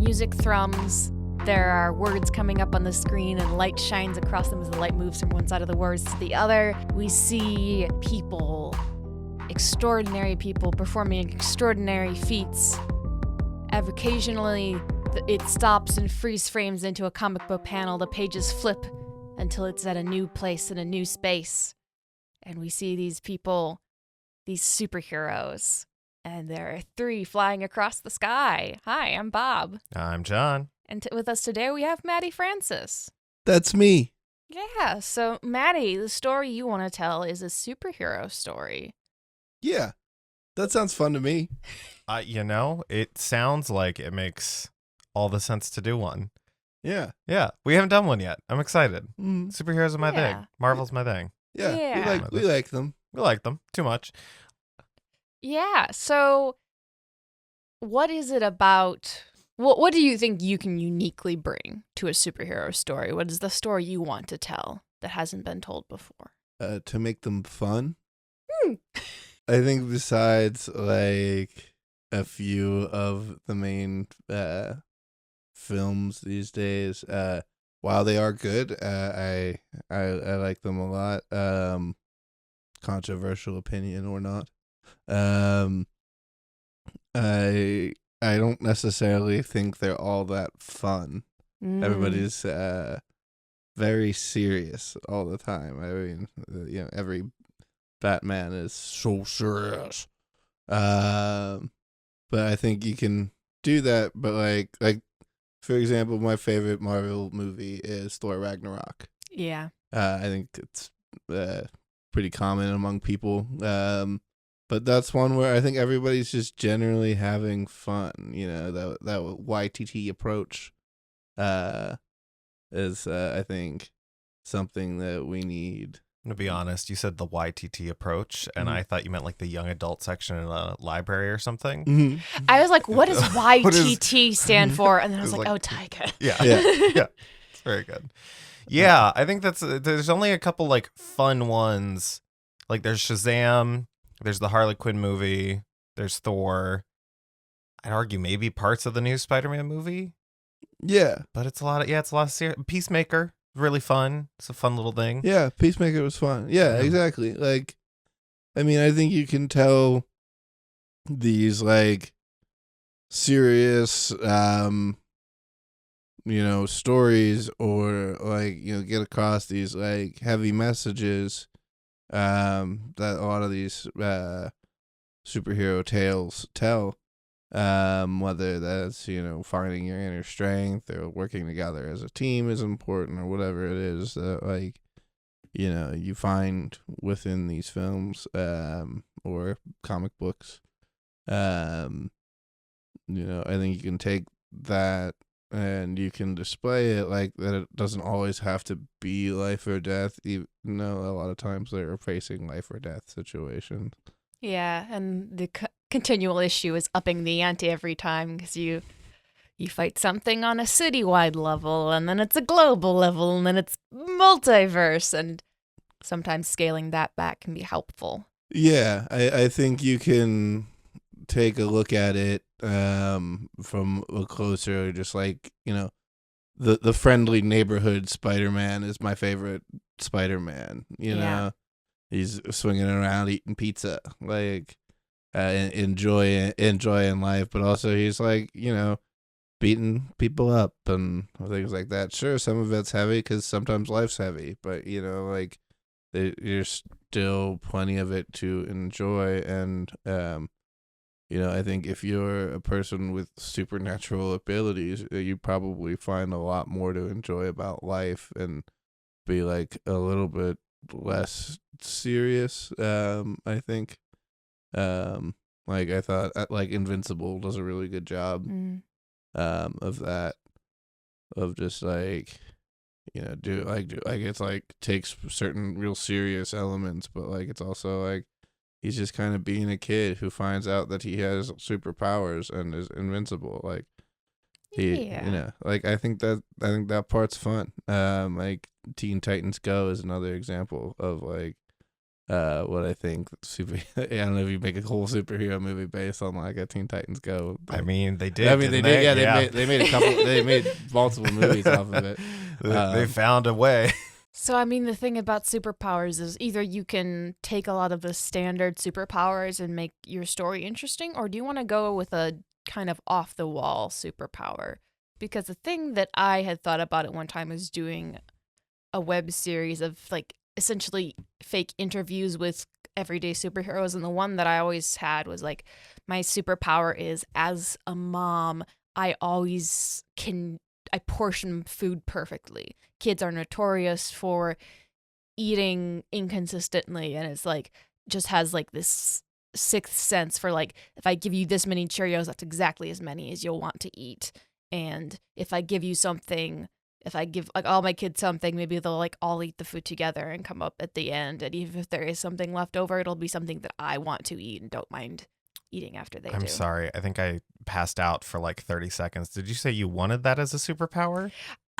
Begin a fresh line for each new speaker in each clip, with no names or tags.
music thrums. There are words coming up on the screen and light shines across them as the light moves from one side of the words to the other. We see people, extraordinary people, performing extraordinary feats. Occasionally, it stops and freeze frames into a comic book panel. The pages flip until it's at a new place in a new space. And we see these people, these superheroes. And there are 3 flying across the sky. Hi, I'm Bob.
I'm John.
And with us today, we have Matty Francis.
That's me.
Yeah, so Matty, the story you want to tell is a superhero story.
Yeah, that sounds fun to me.
It sounds like it makes all the sense to do one.
Yeah.
Yeah, we haven't done one yet. I'm excited.
Mm.
Superheroes are my thing. Marvel's my thing.
Yeah,
Yeah.
we like them.
We like them too much.
Yeah, so what is it about? What do you think you can uniquely bring to a superhero story? What is the story you want to tell that hasn't been told before?
To make them fun. I think besides like a few of the main films these days, while they are good, I like them a lot. Controversial opinion or not. I don't necessarily think they're all that fun. Everybody's very serious all the time. I mean, every Batman is so serious. But I think you can do that. But like for example, my favorite Marvel movie is Thor Ragnarok.
Yeah.
I think it's pretty common among people. But that's one where I think everybody's just generally having fun. You know, that YTT approach is, I think, something that we need.
I'm going to be honest, you said the YTT approach, and I thought you meant like the young adult section in a library or something.
Mm-hmm.
I was like, what does YTT stand for? And then I was like, oh, Tyga.
Yeah. It's very good. Yeah, I think there's only a couple like fun ones. Like there's Shazam. There's the Harley Quinn movie. There's Thor. I'd argue maybe parts of the new Spider-Man movie.
Yeah.
But it's a lot of serious. Peacemaker, really fun. It's a fun little thing.
Yeah, Peacemaker was fun. Yeah, exactly. Like, I mean, I think you can tell these, like, serious, stories or, like, get across these, like, heavy messages that a lot of these superhero tales tell, whether that's finding your inner strength or working together as a team is important or whatever it is that you find within these films or comic books. I think you can take that and you can display it like that. It doesn't always have to be life or death. Even though a lot of times they're facing life or death situations.
Yeah, and the continual issue is upping the ante every time because you fight something on a citywide level, and then it's a global level, and then it's multiverse, and sometimes scaling that back can be helpful.
Yeah, I think you can take a look at it from a closer, just like the friendly neighborhood Spider-Man is my favorite Spider-Man.
Yeah.
He's swinging around eating pizza, like enjoying life, but also he's like beating people up and things like that. Sure, some of it's heavy because sometimes life's heavy, but like there's still plenty of it to enjoy. And I think if you're a person with supernatural abilities, you probably find a lot more to enjoy about life and be like a little bit less serious. I think like I thought like Invincible does a really good job of that, of just like do it's like takes certain real serious elements, but like it's also like he's just kind of being a kid who finds out that he has superpowers and is invincible. Like I think that part's fun. Like Teen Titans Go is another example of like what I think I don't know if you make a whole superhero movie based on like a Teen Titans Go.
I mean, they did.
I mean, they did. Yeah, they made a couple. They made multiple movies off of it.
They found a way.
So, I mean, the thing about superpowers is either you can take a lot of the standard superpowers and make your story interesting, or do you want to go with a kind of off-the-wall superpower? Because the thing that I had thought about at one time was doing a web series of, like, essentially fake interviews with everyday superheroes, and the one that I always had was, like, my superpower is, as a mom, I portion food perfectly. Kids are notorious for eating inconsistently, and it's like just has like this sixth sense for like, if I give you this many Cheerios, that's exactly as many as you'll want to eat. And if I give you something, if I give like all my kids something, maybe they'll like all eat the food together and come up at the end. And even if there is something left over, it'll be something that I want to eat and don't mind eating after they do.
I'm sorry. I think I passed out for like 30 seconds. Did you say you wanted that as a superpower?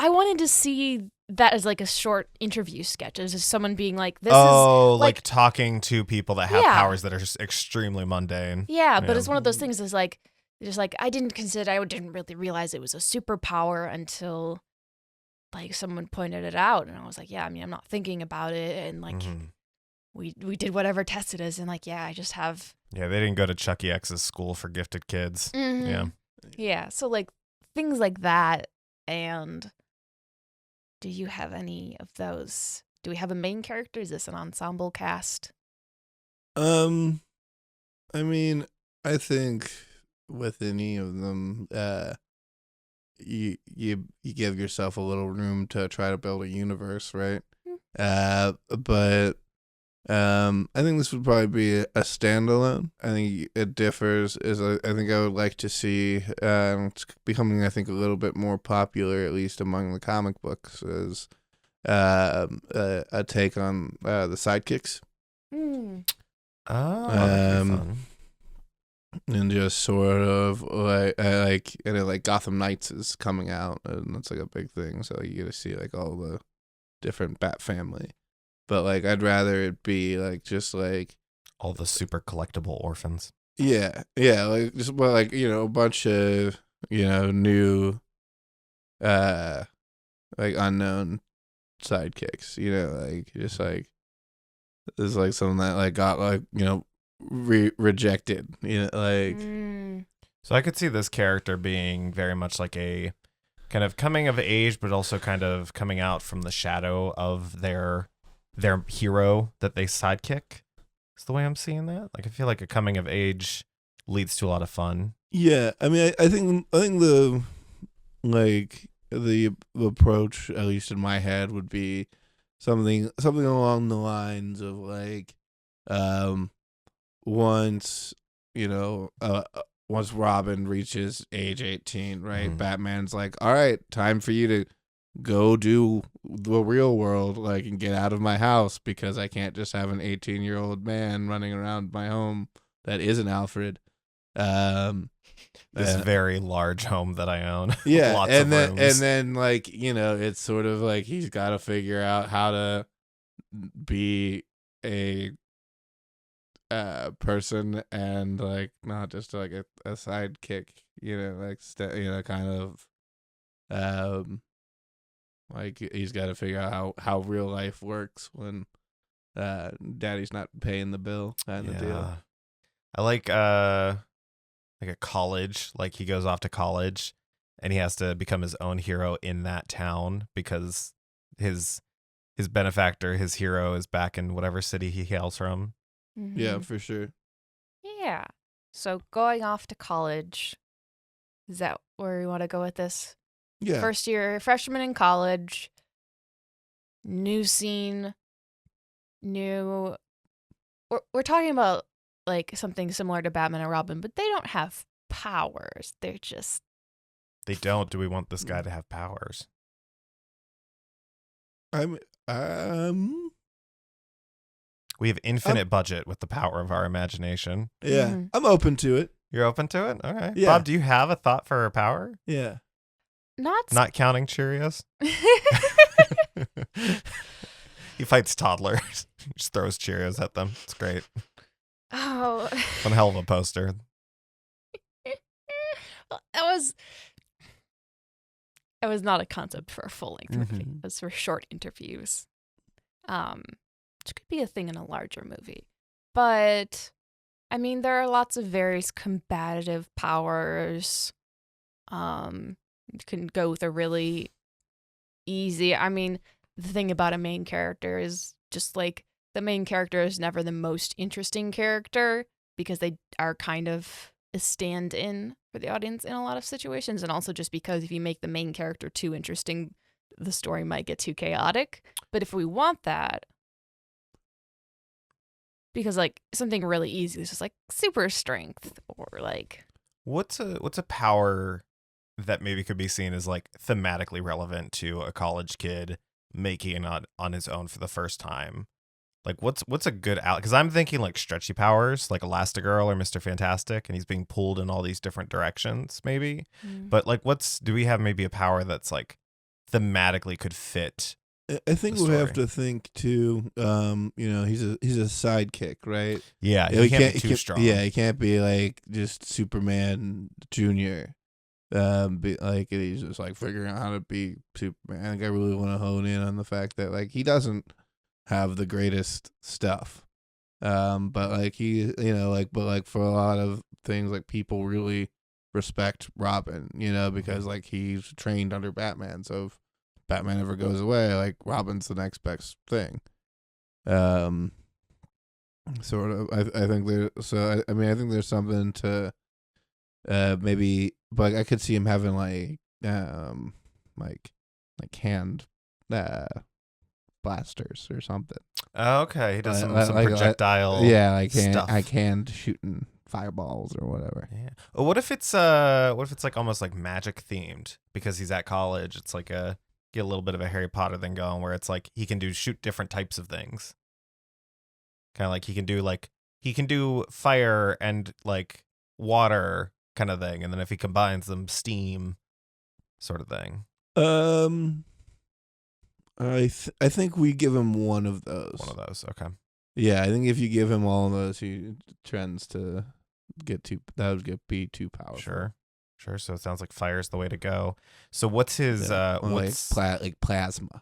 I wanted to see that as like a short interview sketch, as just someone being like, "This is
like talking to people that have powers that are just extremely mundane."
Yeah, but it's one of those things. Is like, just like I didn't really realize it was a superpower until like someone pointed it out, and I was like, "Yeah, I mean, I'm not thinking about it," and like we did whatever test it is, and like, yeah, I just have.
Yeah, they didn't go to Chuck E. X's school for gifted kids.
Mm-hmm. Yeah. So like things like that, and. Do you have any of those? Do we have a main character? Is this an ensemble cast?
I mean, I think with any of them, you give yourself a little room to try to build a universe, right? But I think this would probably be a standalone. I think it differs. I think I would like to see it's becoming, I think, a little bit more popular, at least among the comic books, is a take on the sidekicks.
Mm.
Oh, that'd be fun.
And just sort of like Gotham Knights is coming out, and that's like a big thing. So you get to see like all the different Bat family. But like, I'd rather it be like just like
all the super collectible orphans.
Yeah, like just like a bunch of new, like unknown sidekicks. Like just like there's like someone that like got like rejected. Like.
So I could see this character being very much like a kind of coming of age, but also kind of coming out from the shadow of their hero that they sidekick. Is the way I'm seeing that. Like I feel like a coming of age leads to a lot of fun.
Yeah, I mean, I think the approach, at least in my head, would be something along the lines of like, once Robin reaches age 18, right? Batman's like, all right, time for you to go do the real world, like, and get out of my house because I can't just have an 18-year-old man running around my home that isn't Alfred.
This very large home that I own.
Yeah,
lots
and
of rooms.
and then like it's sort of like he's got to figure out how to be a person and like not just like a sidekick. Kind of like he's got to figure out how real life works when daddy's not paying the bill kind of deal.
I like a college, like he goes off to college and he has to become his own hero in that town because his benefactor, his hero, is back in whatever city he hails from.
Mm-hmm.
Yeah, for sure.
Yeah. So going off to college, is that where we want to go with this?
Yeah.
First year, freshman in college, new scene, new. We're talking about like something similar to Batman and Robin, but they don't have powers. They're just.
They don't. Do we want this guy to have powers? We have infinite budget with the power of our imagination.
Yeah,
Mm-hmm.
I'm open to it.
You're open to it? Okay.
Yeah.
Bob, do you have a thought for her power?
Yeah.
Not counting Cheerios? He fights toddlers. He just throws Cheerios at them. It's great.
Oh,
One hell of a poster.
that was not a concept for a full-length movie. It was for short interviews. Which could be a thing in a larger movie. But, I mean, there are lots of various combative powers. You can go with a really easy... I mean, the thing about a main character is just, like, the main character is never the most interesting character because they are kind of a stand-in for the audience in a lot of situations, and also just because if you make the main character too interesting, the story might get too chaotic. But if we want that, because like something really easy is just like super strength or like
what's a power that maybe could be seen as like thematically relevant to a college kid making it on his own for the first time? Like what's a good out? Because I'm thinking like stretchy powers, like Elastigirl or Mr. Fantastic, and he's being pulled in all these different directions, maybe. But like, do we have maybe a power that's like thematically could fit?
I think we have to think too. He's a sidekick, right?
Yeah, he can't be too strong.
Yeah, he can't be like just Superman Junior. He's just like figuring out how to be Superman. I think I really want to hone in on the fact that like he doesn't have the greatest stuff, but like for a lot of things, like people really respect Robin, because like he's trained under Batman. So if Batman ever goes away, like Robin's the next best thing. Sort of. I think there. So I mean, I think there's something to maybe, but I could see him having like hand blasters or something.
Oh, okay, he does some projectile.
Stuff. I canned shooting fireballs or whatever.
Yeah. Well, what if it's like almost like magic themed because he's at college? It's like get a little bit of a Harry Potter thing going where it's like he can shoot different types of things. Kind of like he can do fire and like water kind of thing, and then if he combines them, steam sort of thing.
I think we give him one of those.
One of those, okay.
Yeah, I think if you give him all of those, he tends to be too powerful.
Sure. So it sounds like fire's the way to go. So what's his what's
like plasma?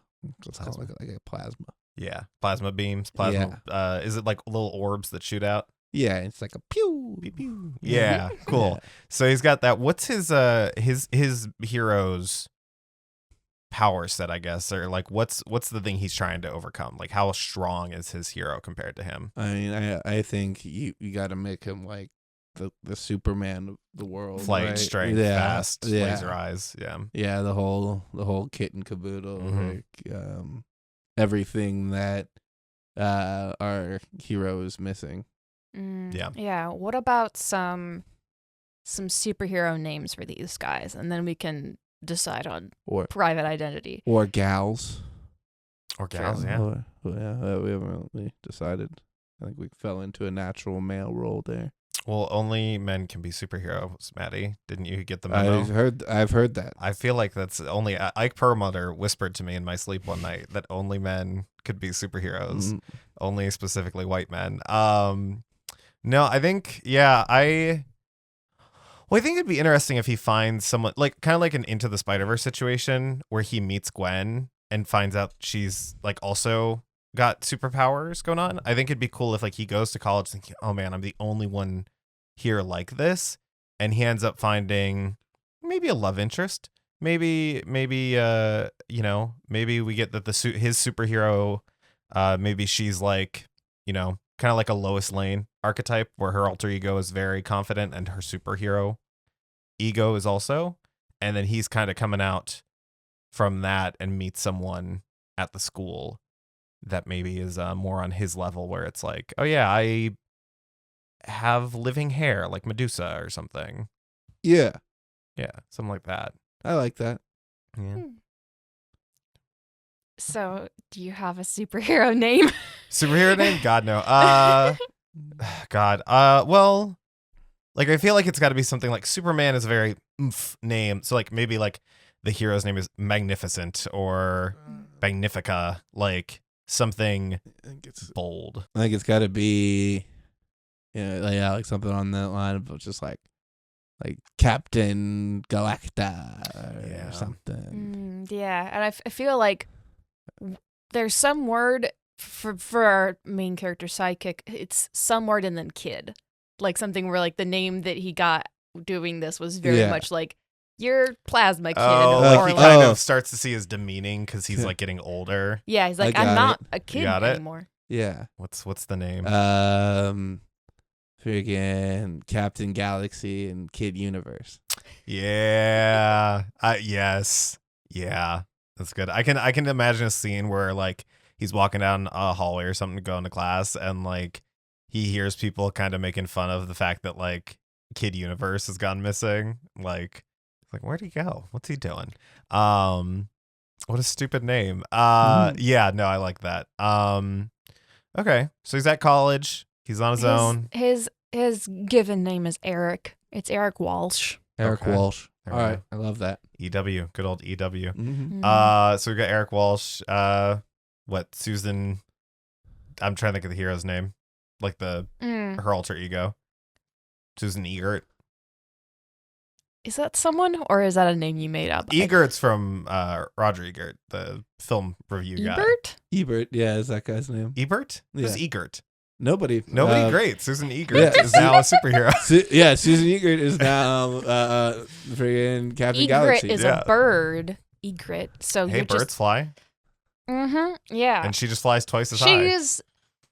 Sounds like a plasma.
Yeah, plasma beams. Plasma. Yeah. Is it like little orbs that shoot out?
Yeah, it's like a pew.
Pew, pew. Yeah, cool. Yeah. So he's got that. What's his hero's power set, I guess, or like what's the thing he's trying to overcome? Like how strong is his hero compared to him?
I mean, I think you got to make him like the Superman of the world.
Flight,
right?
strength, fast, laser eyes.
Yeah. The whole kit and caboodle. Like everything that our hero is missing.
Yeah. What about some superhero names for these guys, and then we can decide on private identity
or gals.
Yeah.
We haven't really decided. I think we fell into a natural male role there.
Well, only men can be superheroes, Matty. Didn't you get the memo?
I've heard that.
I feel like that's only Ike Perlmutter whispered to me in my sleep one night that only men could be superheroes, only specifically white men. No, I think I think it'd be interesting if he finds someone like kind of like an Into the Spider-Verse situation where he meets Gwen and finds out she's like also got superpowers going on. I think it'd be cool if like he goes to college thinking, oh man, I'm the only one here like this, and he ends up finding maybe a love interest. Maybe maybe we get that his superhero, maybe she's like, kind of like a Lois Lane archetype where her alter ego is very confident and her superhero ego is also, and then he's kind of coming out from that and meets someone at the school that maybe is more on his level where it's like, oh yeah, I have living hair like Medusa or something.
Yeah,
something like that.
I like that.
Yeah.
So do you have a superhero name?
Superhero name? God, no. Well, like I feel like it's got to be something like Superman is a very name. So like maybe like the hero's name is Magnificent or Magnifica. Like something
I think it's
bold.
got to be, like something on that line of just like Captain Galacta or something.
Yeah, and I feel like there's some word for our main character sidekick. It's some word and then kid, like something where like the name that he got doing this was very much like your plasma kid.
Like he kind of starts to see his demeaning because he's like getting older.
Yeah, he's like, I'm not a kid anymore.
Yeah.
What's the name?
Freaking Captain Galaxy and Kid Universe.
Yeah. Yes. Yeah. That's good. I can imagine a scene where like he's walking down a hallway or something to go into class, and like he hears people kind of making fun of the fact that like Kid Universe has gone missing. Like where'd he go? What's he doing? What a stupid name. Yeah, no, I like that. Okay. So he's at college. He's on his own.
His given name is Eric. It's Eric Walsh.
Eric Walsh.
There
All
we
right. I love that.
EW. Good old EW.
Mm-hmm.
So we got Eric Walsh. Susan? I'm trying to think of the hero's name. Like her alter ego. Susan Egert.
Is that someone, or is that a name you made up?
Egert's from Roger Ebert, the film review guy.
Ebert, yeah, is that guy's name?
Ebert?
Yeah.
Who's Egert?
Nobody.
Great. Susan Egert is now a superhero.
Susan Egert is now friggin' Captain Galaxy.
Egret is a bird. Egret. So
hey, birds fly.
Mm-hmm. Yeah.
And she just flies twice as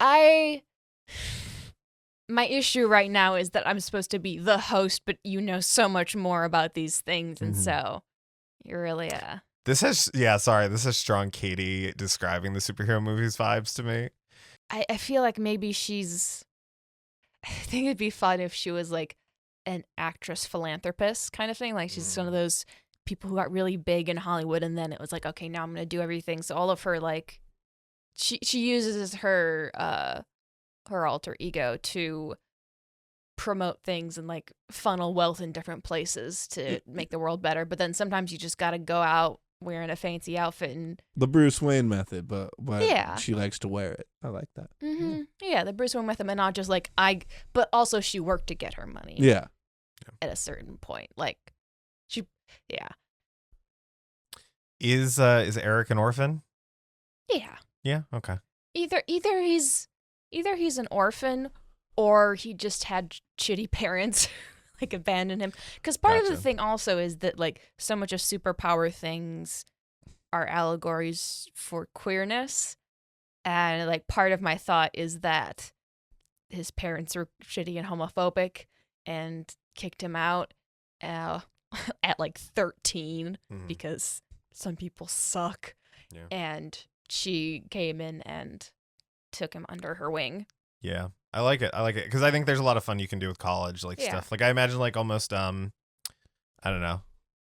high.
My issue right now is that I'm supposed to be the host, but you know so much more about these things, and so you're really
This has strong Katie describing the superhero movies vibes to me.
I feel like maybe I think it'd be fun if she was like an actress philanthropist kind of thing. Like she's one of those people who got really big in Hollywood, and then it was like, okay, now I'm gonna do everything. So all of her like, she uses her alter ego to promote things and like funnel wealth in different places to make the world better. But then sometimes you just gotta go out wearing a fancy outfit and
the Bruce Wayne method, but
yeah,
she likes to wear it. I like that.
Mm-hmm. Yeah, the Bruce Wayne method, and not just like but also she worked to get her money.
Yeah,
at a certain point, like yeah.
Is Eric an orphan?
Yeah.
Yeah. Okay.
Either he's an orphan, or he just had shitty parents like abandon him. Because part of the thing also is that like so much of superpower things are allegories for queerness, and like part of my thought is that his parents were shitty and homophobic and kicked him out at like 13 because some people suck.
Yeah.
And she came in and took him under her wing.
Yeah. I like it because I think there's a lot of fun you can do with college stuff. Like I imagine like almost I don't know.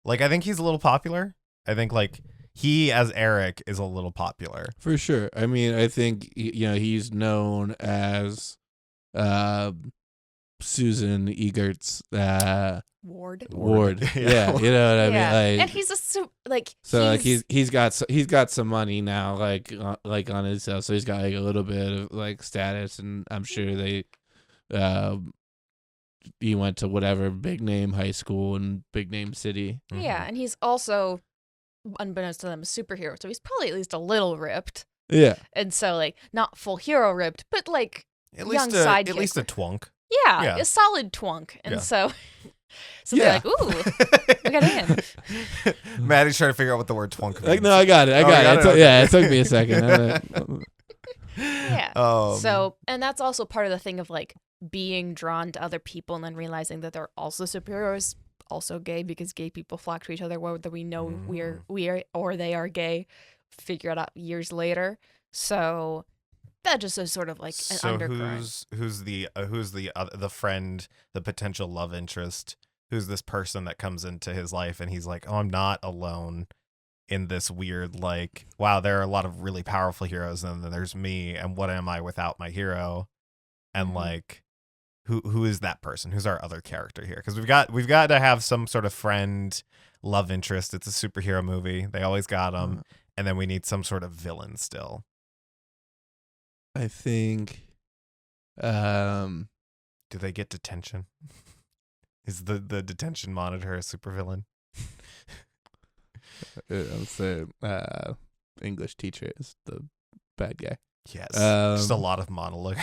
Like I think he's a little popular. I think like he as Eric is a little popular.
For sure. I mean, I think he's known as Susan Egert's
Ward.
Yeah, you know what I mean. Like,
and he's
he's got some money now, like on his so he's got like a little bit of like status, and I'm sure he went to whatever big name high school in big name city.
Yeah, and he's also, unbeknownst to them, a superhero, so he's probably at least a little ripped.
Yeah,
and so like not full hero ripped, but like
at least a twunk.
Yeah, a solid twunk, and so they're like, ooh, we got him.
Maddie's trying to figure out what the word twunk means.
Like, no, I got it. It took me a second.
Yeah. So, and that's also part of the thing of like being drawn to other people and then realizing that they're also superheroes, also gay, because gay people flock to each other whether we know we are or they are gay. Figure it out years later. So that just is sort of like an undercurrent.
Who's the friend, the potential love interest? Who's this person that comes into his life and he's like, oh, I'm not alone in this weird, like, wow, there are a lot of really powerful heroes, and then there's me, and what am I without my hero? And like, who is that person? Who's our other character here? Because we've got to have some sort of friend, love interest. It's a superhero movie. They always got them, and then we need some sort of villain still.
I think
Do they get detention? Is the detention monitor a supervillain?
I'll say English teacher is the bad guy.
Yes. Just a lot of monologue.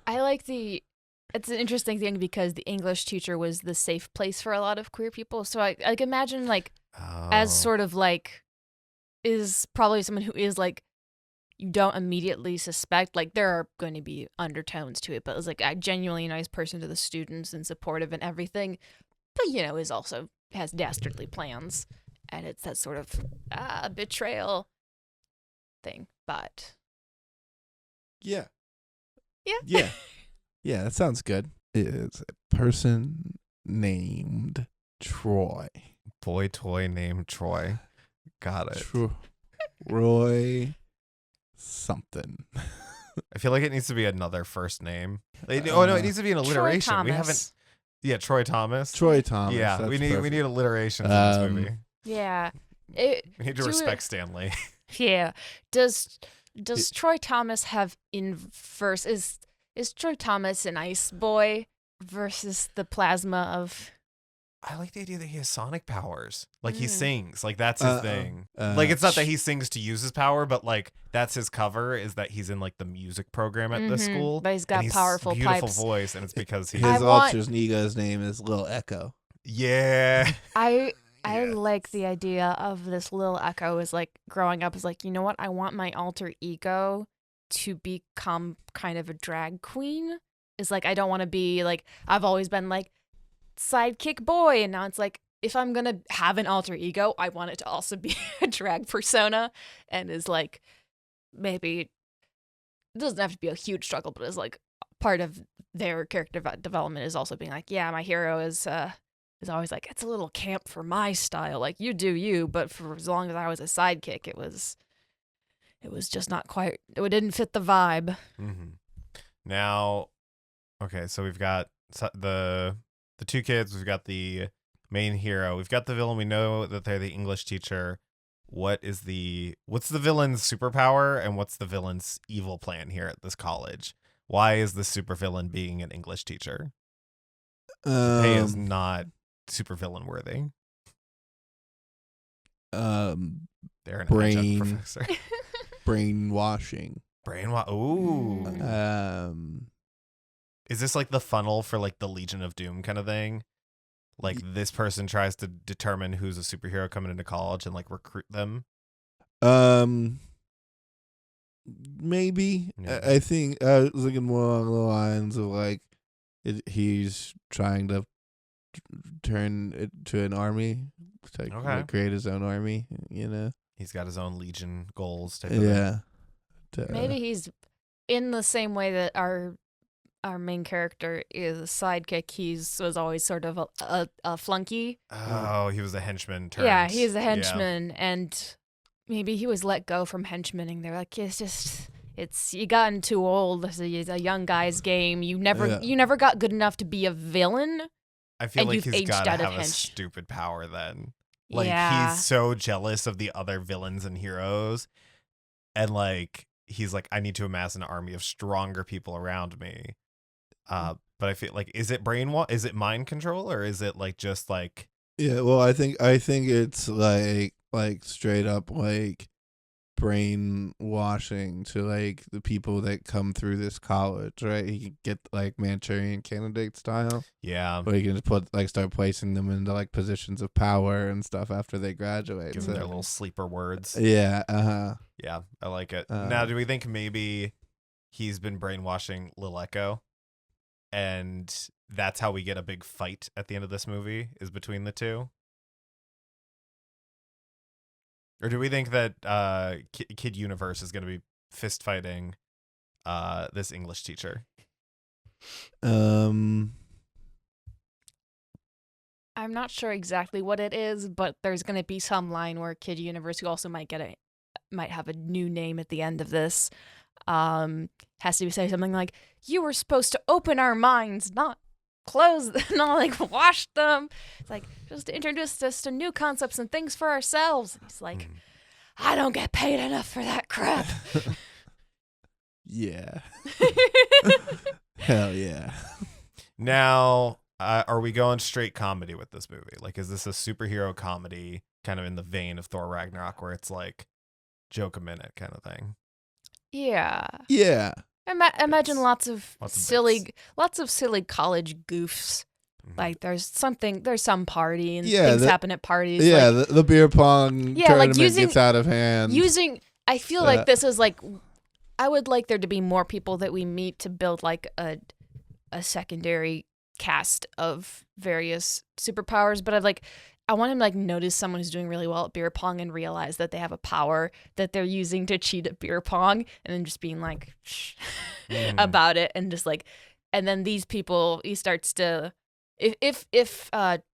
I like it's an interesting thing because the English teacher was the safe place for a lot of queer people. So I like imagine like as sort of like is probably someone who is like you don't immediately suspect, like there are going to be undertones to it, but it's like a genuinely nice person to the students and supportive and everything, but is also has dastardly plans, and it's that sort of betrayal thing. But
yeah,
yeah,
that sounds good. It's a person named Troy.
Boy toy named Troy. Got it.
Troy something.
I feel like it needs to be another first name. It needs to be an alliteration.
Troy
We
Thomas.
haven't. Troy Thomas.
Troy Thomas.
Yeah, we need alliteration for this movie.
Yeah.
We need to respect Stanley.
Yeah. Does Troy Thomas have inverse? Is Troy Thomas an ice boy versus the plasma of?
I like the idea that he has sonic powers. Like he sings. Like that's his thing.
like
It's not that he sings to use his power, but like that's his cover is that he's in like the music program at the school.
But he's got
and
powerful
beautiful
pipes.
voice, and it's because he's
his alter ego's name is Lil Echo.
yeah.
I
Yes.
like the idea of this little Echo is like growing up is like, you know what? I want my alter ego to become kind of a drag queen. Is like I don't want to be like I've always been like sidekick boy, and now it's like if I'm gonna have an alter ego, I want it to also be a drag persona, and is like maybe it doesn't have to be a huge struggle, but is like part of their character development is also being like, yeah, my hero is always like it's a little camp for my style, like you do you, but for as long as I was a sidekick, it was just not quite. It didn't fit the vibe.
Mm-hmm. Now, okay, so we've got the two kids, we've got the main hero, we've got the villain. We know that they're the English teacher. What's the villain's superpower and what's the villain's evil plan here at this college? Why is the supervillain being an English teacher? The pay is not supervillain worthy. They're an adjunct professor.
Brainwashing.
Ooh. Is this like the funnel for like the Legion of Doom kind of thing? Like this person tries to determine who's a superhero coming into college and like recruit them?
Maybe.
Yeah.
I think I was looking more along the lines of like he's trying to turn it to an army, to create his own army,
He's got his own Legion goals type of thing.
Yeah.
Maybe he's in the same way that our main character is a sidekick. Was always sort of a flunky.
Oh, he was a henchman.
Yeah, he's a henchman, and maybe he was let go from henchmaning. They're like, it's you gotten too old. It's a young guy's game. You never got good enough to be a villain.
I feel like he's got to have a
hench.
stupid power then. Like
Yeah.
he's so jealous of the other villains and heroes, and like he's like, I need to amass an army of stronger people around me. But I feel like, is it is it mind control, or is it like just like?
Yeah, well, I think it's like straight up like brainwashing to like the people that come through this college, right? He can get like Manchurian Candidate style.
Yeah.
Where you can just start placing them into like positions of power and stuff after they graduate.
Give them their little sleeper words.
Yeah.
Yeah, I like it. Now, do we think maybe he's been brainwashing Lil Echo, and that's how we get a big fight at the end of this movie is between the two? Or do we think that Kid Universe is going to be fist fighting this English teacher?
I'm not sure exactly what it is, but there's going to be some line where Kid Universe, who also might have a new name at the end of this, has to say something like, "You were supposed to open our minds, not close, not like wash them. It's like just to introduce us to new concepts and things for ourselves." And he's like, "I don't get paid enough for that crap."
Yeah. Hell yeah.
Now, are we going straight comedy with this movie? Like, is this a superhero comedy kind of in the vein of Thor Ragnarok, where it's like joke a minute kind of thing?
Yeah.
Yeah.
Imagine
Bits.
lots of
Lots of
silly,
bits.
lots of silly college goofs.
Mhm.
Like there's some party and
Yeah,
things happen at parties.
Yeah,
like,
the beer pong
Yeah, like
tournament
using-
gets out of hand.
I feel
Yeah.
like this is like, I would like there to be more people that we meet to build like a secondary cast of various superpowers. But I want him to like notice someone who's doing really well at beer pong and realize that they have a power that they're using to cheat at beer pong, and then just being like shh about it, and just like, and then these people, he starts to, if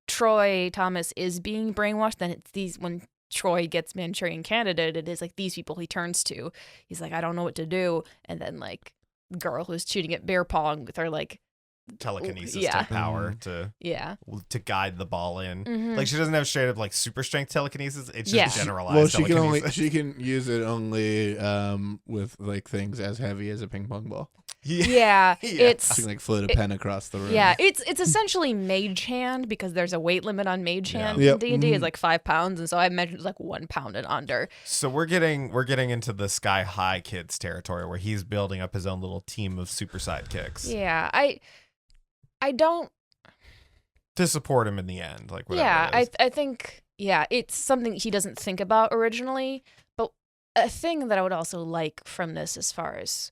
Troy Thomas is being brainwashed, then it's these, when Troy gets Manchurian Candidate, it is like these people he turns to. He's like, I don't know what to do, and then like the girl who's cheating at beer pong with her like
Telekinesis
Yeah.
type power to guide the ball in.
Mhm.
Like, she doesn't have straight up like super strength telekinesis. It's just
Yeah.
generalized
well,
telekinesis.
she can use it only with like things as heavy as a ping pong ball.
Yeah,
She
it's
can like float a pen across the room.
yeah, it's essentially mage hand, because there's a weight limit on mage
Yeah.
hand
Yep.
in D&D. It's
Mhm.
like 5 pounds, and so I imagine it's like 1 pound and under.
So we're getting into the Sky High Kids territory, where he's building up his own little team of super sidekicks
Yeah, I don't.
to support him in the end. Like, whatever
Yeah,
it is.
I think it's something he doesn't think about originally. But a thing that I would also like from this, as far as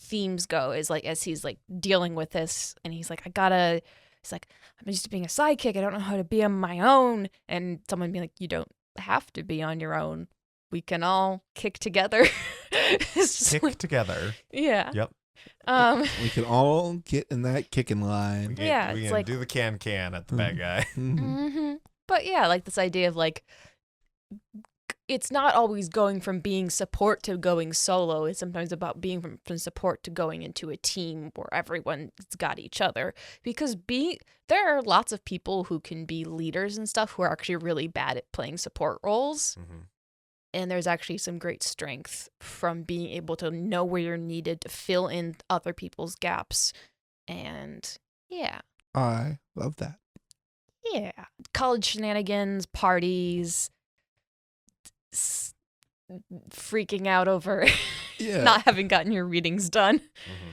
themes go, is like as he's like dealing with this, and he's like, he's like, I'm used to being a sidekick. I don't know how to be on my own. And someone being like, you don't have to be on your own. We can all kick together. It's just
Kick
like,
together.
yeah.
Yep.
We can all get in that kicking line.
Yeah,
we
it's
can
like-
do the can at the bad guy.
Mm-hmm. But yeah, like this idea of like, it's not always going from being support to going solo. It's sometimes about being from support to going into a team where everyone's got each other. Because there are lots of people who can be leaders and stuff who are actually really bad at playing support roles.
Mhm.
And there's actually some great strength from being able to know where you're needed to fill in other people's gaps. And yeah.
I love that.
Yeah. College shenanigans, parties, freaking out over
Yeah.
not having gotten your readings done
Mhm.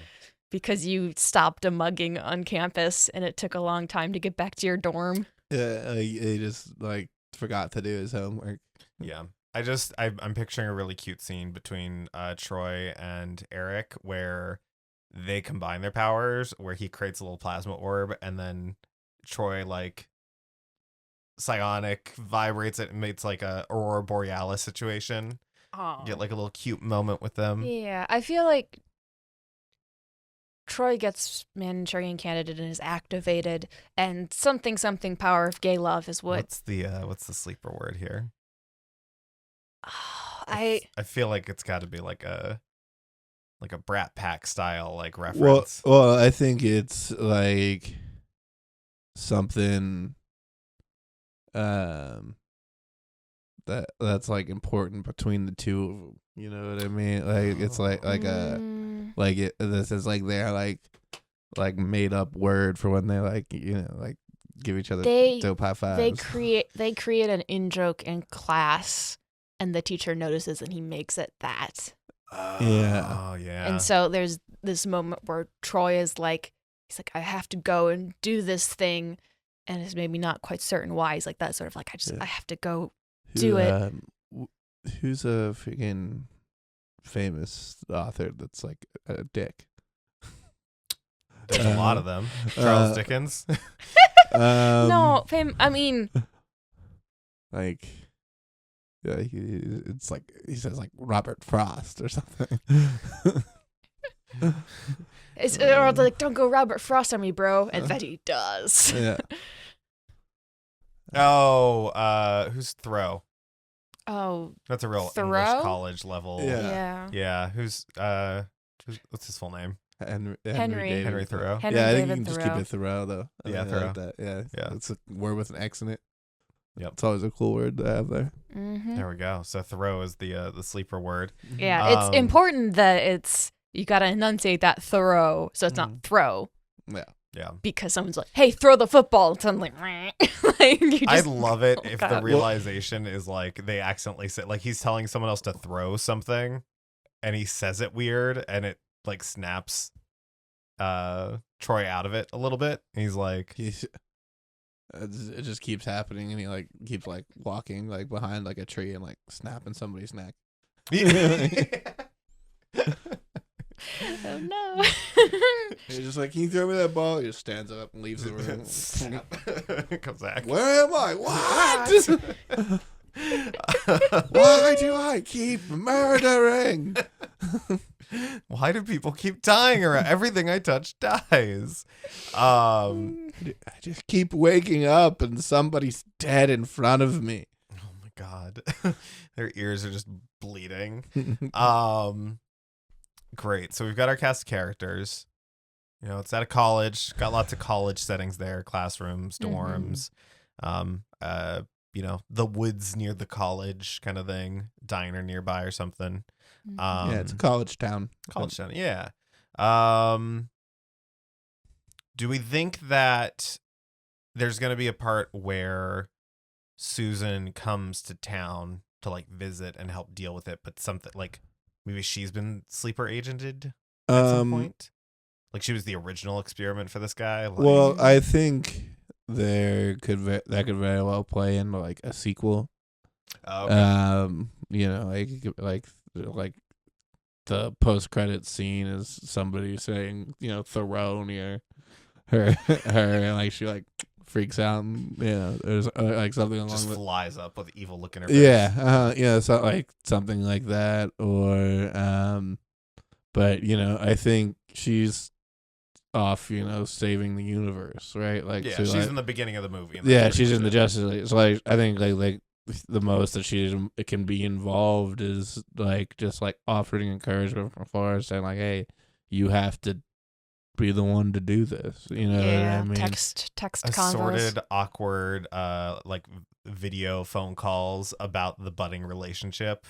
because you stopped a mugging on campus and it took a long time to get back to your dorm.
Yeah, he just like forgot to do his homework.
Yeah. I'm picturing a really cute scene between Troy and Eric, where they combine their powers, where he creates a little plasma orb, and then Troy like psionic vibrates it and makes like a Aurora Borealis situation.
Oh.
Get like a little cute moment with them.
Yeah, I feel like Troy gets Manchurian Candidate and is activated, and something power of gay love is what
What's the sleeper word here?
I
feel like it's got to be like a Brat Pack style like
Well,
reference.
I think it's like something that's like important between the two of them. You know what I mean? Like it's like a like this is like their like made up word for when they like like give each other dope high fives.
They create an in joke in class, and the teacher notices and he makes it that.
Yeah.
Oh yeah.
And so there's this moment where Troy is like, he's like, I have to go and do this thing, and is maybe not quite certain why. He's like that sort of like, I have to go do it.
Who's a freaking famous author that's like a dick?
There's a lot of them. Charles Dickens.
No, I mean,
like, yeah, it's like he says like Robert Frost or something.
it's or like, don't go Robert Frost on me, bro, and then he does.
Yeah.
Oh, who's Thoreau?
Oh,
That's a real
Thoreau?
English college level.
Yeah.
Yeah. Who's what's his full name?
Henry
Henry.
Henry Thoreau.
Henry
yeah, I think
David
you can
Thoreau.
just keep it Thoreau though.
Yeah,
I
Thoreau.
like that. Yeah,
Yeah.
It's a word with an X in it.
Yep.
It's always a cool word to have there.
Mm-hmm.
There we go. So Thoreau is the sleeper word.
Yeah, it's important that it's You gotta enunciate that throw, so it's not throw.
Yeah.
Yeah.
Because someone's like, "Hey, throw the football," and suddenly, like, you just,
I love it if the
God.
realization is like they accidentally say, like he's telling someone else to throw something, and he says it weird, and it like snaps Troy out of it a little bit. He's like,
It just keeps happening, and he like keeps like walking like behind like a tree and like snapping somebody's neck.
oh no.
He's just like, "Can you throw me that ball?" He just stands up and leaves the room.
Snap. Comes back.
Where am I? What? Why do I keep murdering?
Why do people keep dying around? Everything I touch dies.
I just keep waking up and somebody's dead in front of me.
Oh my God. Their ears are just bleeding. Great. So we've got our cast of characters. You know, it's at a college. Got lots of college settings there. Classrooms, dorms. You know, the woods near the college kind of thing. Diner nearby or something.
Yeah, it's a college town.
College town, yeah. Do we think that there's going to be a part where Susan comes to town to like visit and help deal with it, but something like maybe she's been sleeper agented at some point? Like she was the original experiment for this guy? Like,
Well, I think that could very well play into like a sequel.
oh, okay.
You know, like the post credit scene is somebody saying, you know, Thoreau near her, and like she like freaks out, and there's like something along
Just
the
flies up with evil look in her face.
yeah, so like something like that, or but you know, I think she's off, you know, saving the universe, right? Like,
Yeah,
so,
she's
like,
in the beginning of the movie.
yeah, she's in the Justice League. So like, I think like the most that it can be involved is like just like offering encouragement from far, saying like, "Hey, you have to be the one to do this." You know what I mean?
Text
assorted,
convos.
awkward, like video phone calls about the budding relationship,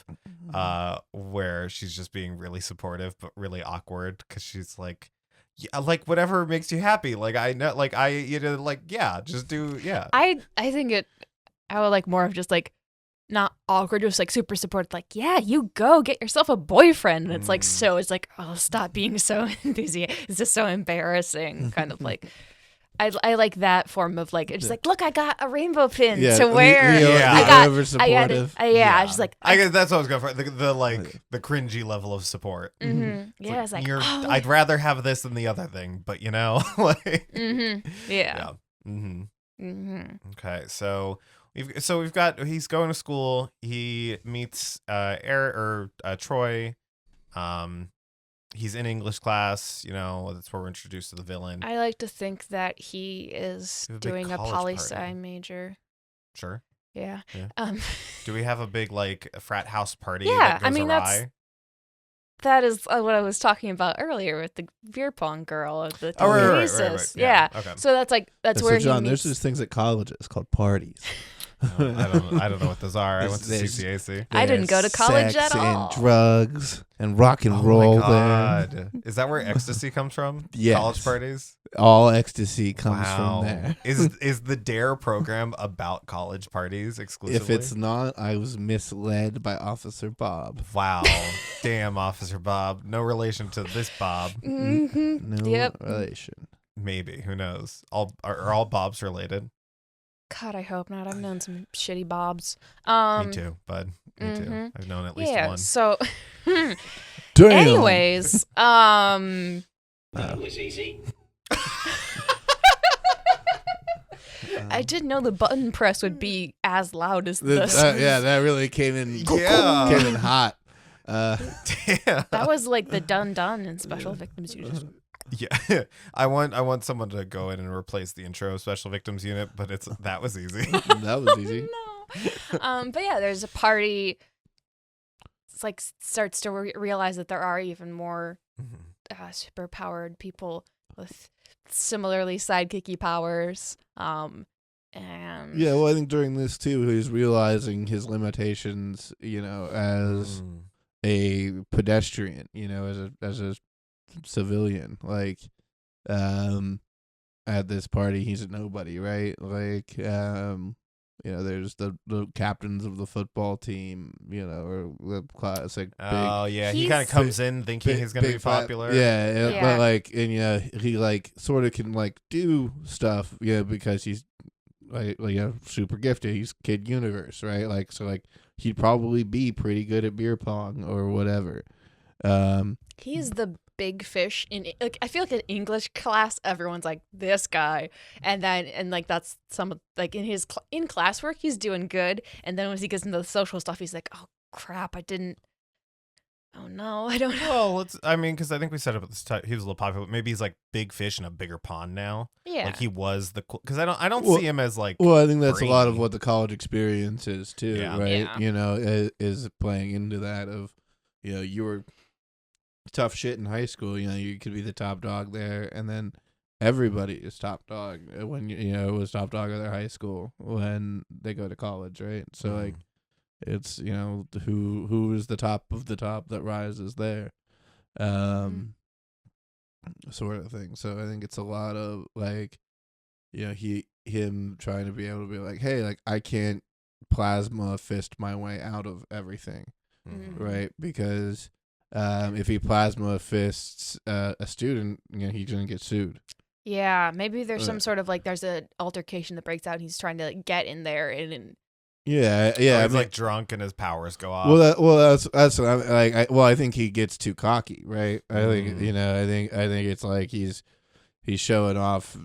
where she's just being really supportive but really awkward because she's like, yeah, like whatever makes you happy. Like I know, like yeah, just do, yeah.
I think I would like more of just like not awkward, just like super supportive. Like, yeah, you go get yourself a boyfriend. And it's like it's like, oh, stop being so enthusiastic. It's just so embarrassing. Kind of like. I like that form of like, it's just like, look, I got a rainbow pin to wear.
Over supportive.
I just like,
I guess that's what I was going for. The like the cringy level of support.
mm-hmm. Yeah, it's like, oh,
I'd rather have this than the other thing, but you know, like,
yeah.
Okay, so we've got, he's going to school. He meets Troy. He's in English class, you know, that's where we're introduced to the villain.
I like to think that he is doing a poli-sci major.
Sure.
Yeah.
Do we have a big like frat house party?
Yeah,
that goes awry?
that is what I was talking about earlier with the beer pong girl. The
right.
Yeah.
Okay.
So that's where
John,
he
there's these things at colleges called parties.
I don't know what those are. I went to CCAC.
I didn't go to college
sex
at all.
And drugs and rock and roll.
My God. Is that where ecstasy comes from?
Yes.
College parties?
All ecstasy comes from there.
Is the DARE program about college parties exclusively?
If it's not, I was misled by Officer Bob.
Wow. Damn, Officer Bob. No relation to this Bob.
Mm-hmm.
No relation.
Maybe. Who knows? Are all Bobs related?
God, I hope not. I've known some shitty Bobs.
Me too, bud. Me too. I've known at least one.
So,
Damn.
anyways,
That was easy.
I didn't know the button press would be as loud as this.
That really came in.
Yeah.
Came in hot.
Damn.
That was like the done in Special Victims Unit.
Yeah, I want someone to go in and replace the intro Special Victims Unit, but that was easy.
That was easy.
No. But yeah, there's a party. It's like starts to realize that there are even more super powered people with similarly sidekicky powers. And
yeah, well, I think during this too, he's realizing his limitations. You know, as a pedestrian. You know, as a civilian. Like, at this party, he's a nobody, right? Like, there's the captains of the football team, or the classic.
Oh yeah, he
He's-
kind of comes in thinking he's gonna be popular.
Yeah,
Yeah.
but like, and he like sort of can like do stuff, because he's like super gifted. He's Kid Universe, right? Like, so like he'd probably be pretty good at beer pong or whatever.
He's the big fish in like I feel like in English class everyone's like this guy, and like that's some of like in his in classwork he's doing good, and then when he gets into the social stuff he's like, oh crap, oh no, I don't know.
Well, because I think we set up at this time he was a little popular. Maybe he's like big fish in a bigger pond now.
Yeah,
Like he was because I don't
Well-
see him as like.
Well, I think that's a lot of
brainy.
what the college experience is too,
Yeah.
right?
Yeah.
Is playing into that of, you were tough shit in high school. You could be the top dog there, and then everybody is top dog when was top dog of their high school when they go to college, right? So
Mhm.
like, it's who is the top of the top that rises there, sort of thing. So I think it's a lot of like, him trying to be able to be like, hey, like I can't plasma fist my way out of everything,
Mhm.
right? Because if he plasma fists a student, he's gonna get sued.
yeah, maybe there's
Uh,
some sort of like there's an altercation that breaks out and he's trying to like, get in there and
Yeah,
Oh,
yeah.
he's like drunk and his powers go off.
That's what I'm like. I think he gets too cocky, right? I think I think it's like he's showing off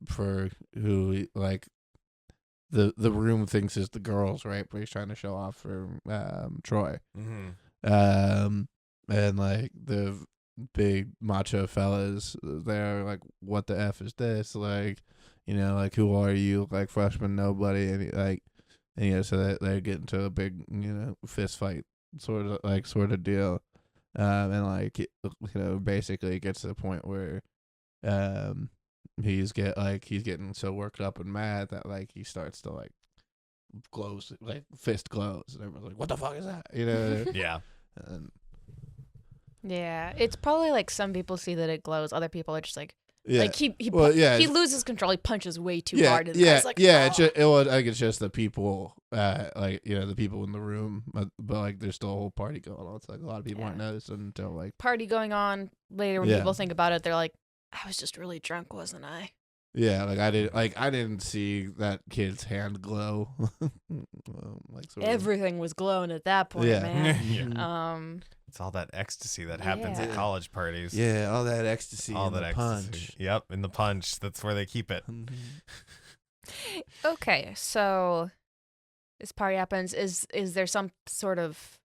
for who like the room thinks is the girls, right? But he's trying to show off for Troy,
Mm-hmm.
and like the big macho fellas, they're like, what the f is this? Like, like who are you? Like freshman nobody, and so they get into a big, fist fight sort of deal, and like, basically it gets to the point where, he's getting so worked up and mad that like he starts to like fist glows, and everyone's like, what the fuck is that?
Yeah.
And,
yeah, it's probably like some people see that it glows, other people are just like
yeah.
like he
it's-
loses control, he punches way too
yeah,
hard and the
yeah,
guy's like,
yeah.
"Oh."
I think it's just the people, the people in the room, but like there's still a whole party going on. It's like a lot of people aren't
Yeah.
noticing until like,
Party going on later when
Yeah.
people think about it, they're like, I was just really drunk, wasn't I?
yeah, like I didn't see that kid's hand glow, like sort of-
Everything was glowing at that point,
Yeah.
man.
Yeah.
Um,
It's all that ecstasy that happens at
Yeah.
college parties.
yeah, all that ecstasy,
All
and
that
the
ecstasy.
punch.
Yep, in the punch. That's where they keep it.
okay, so this party happens. Is there some sort of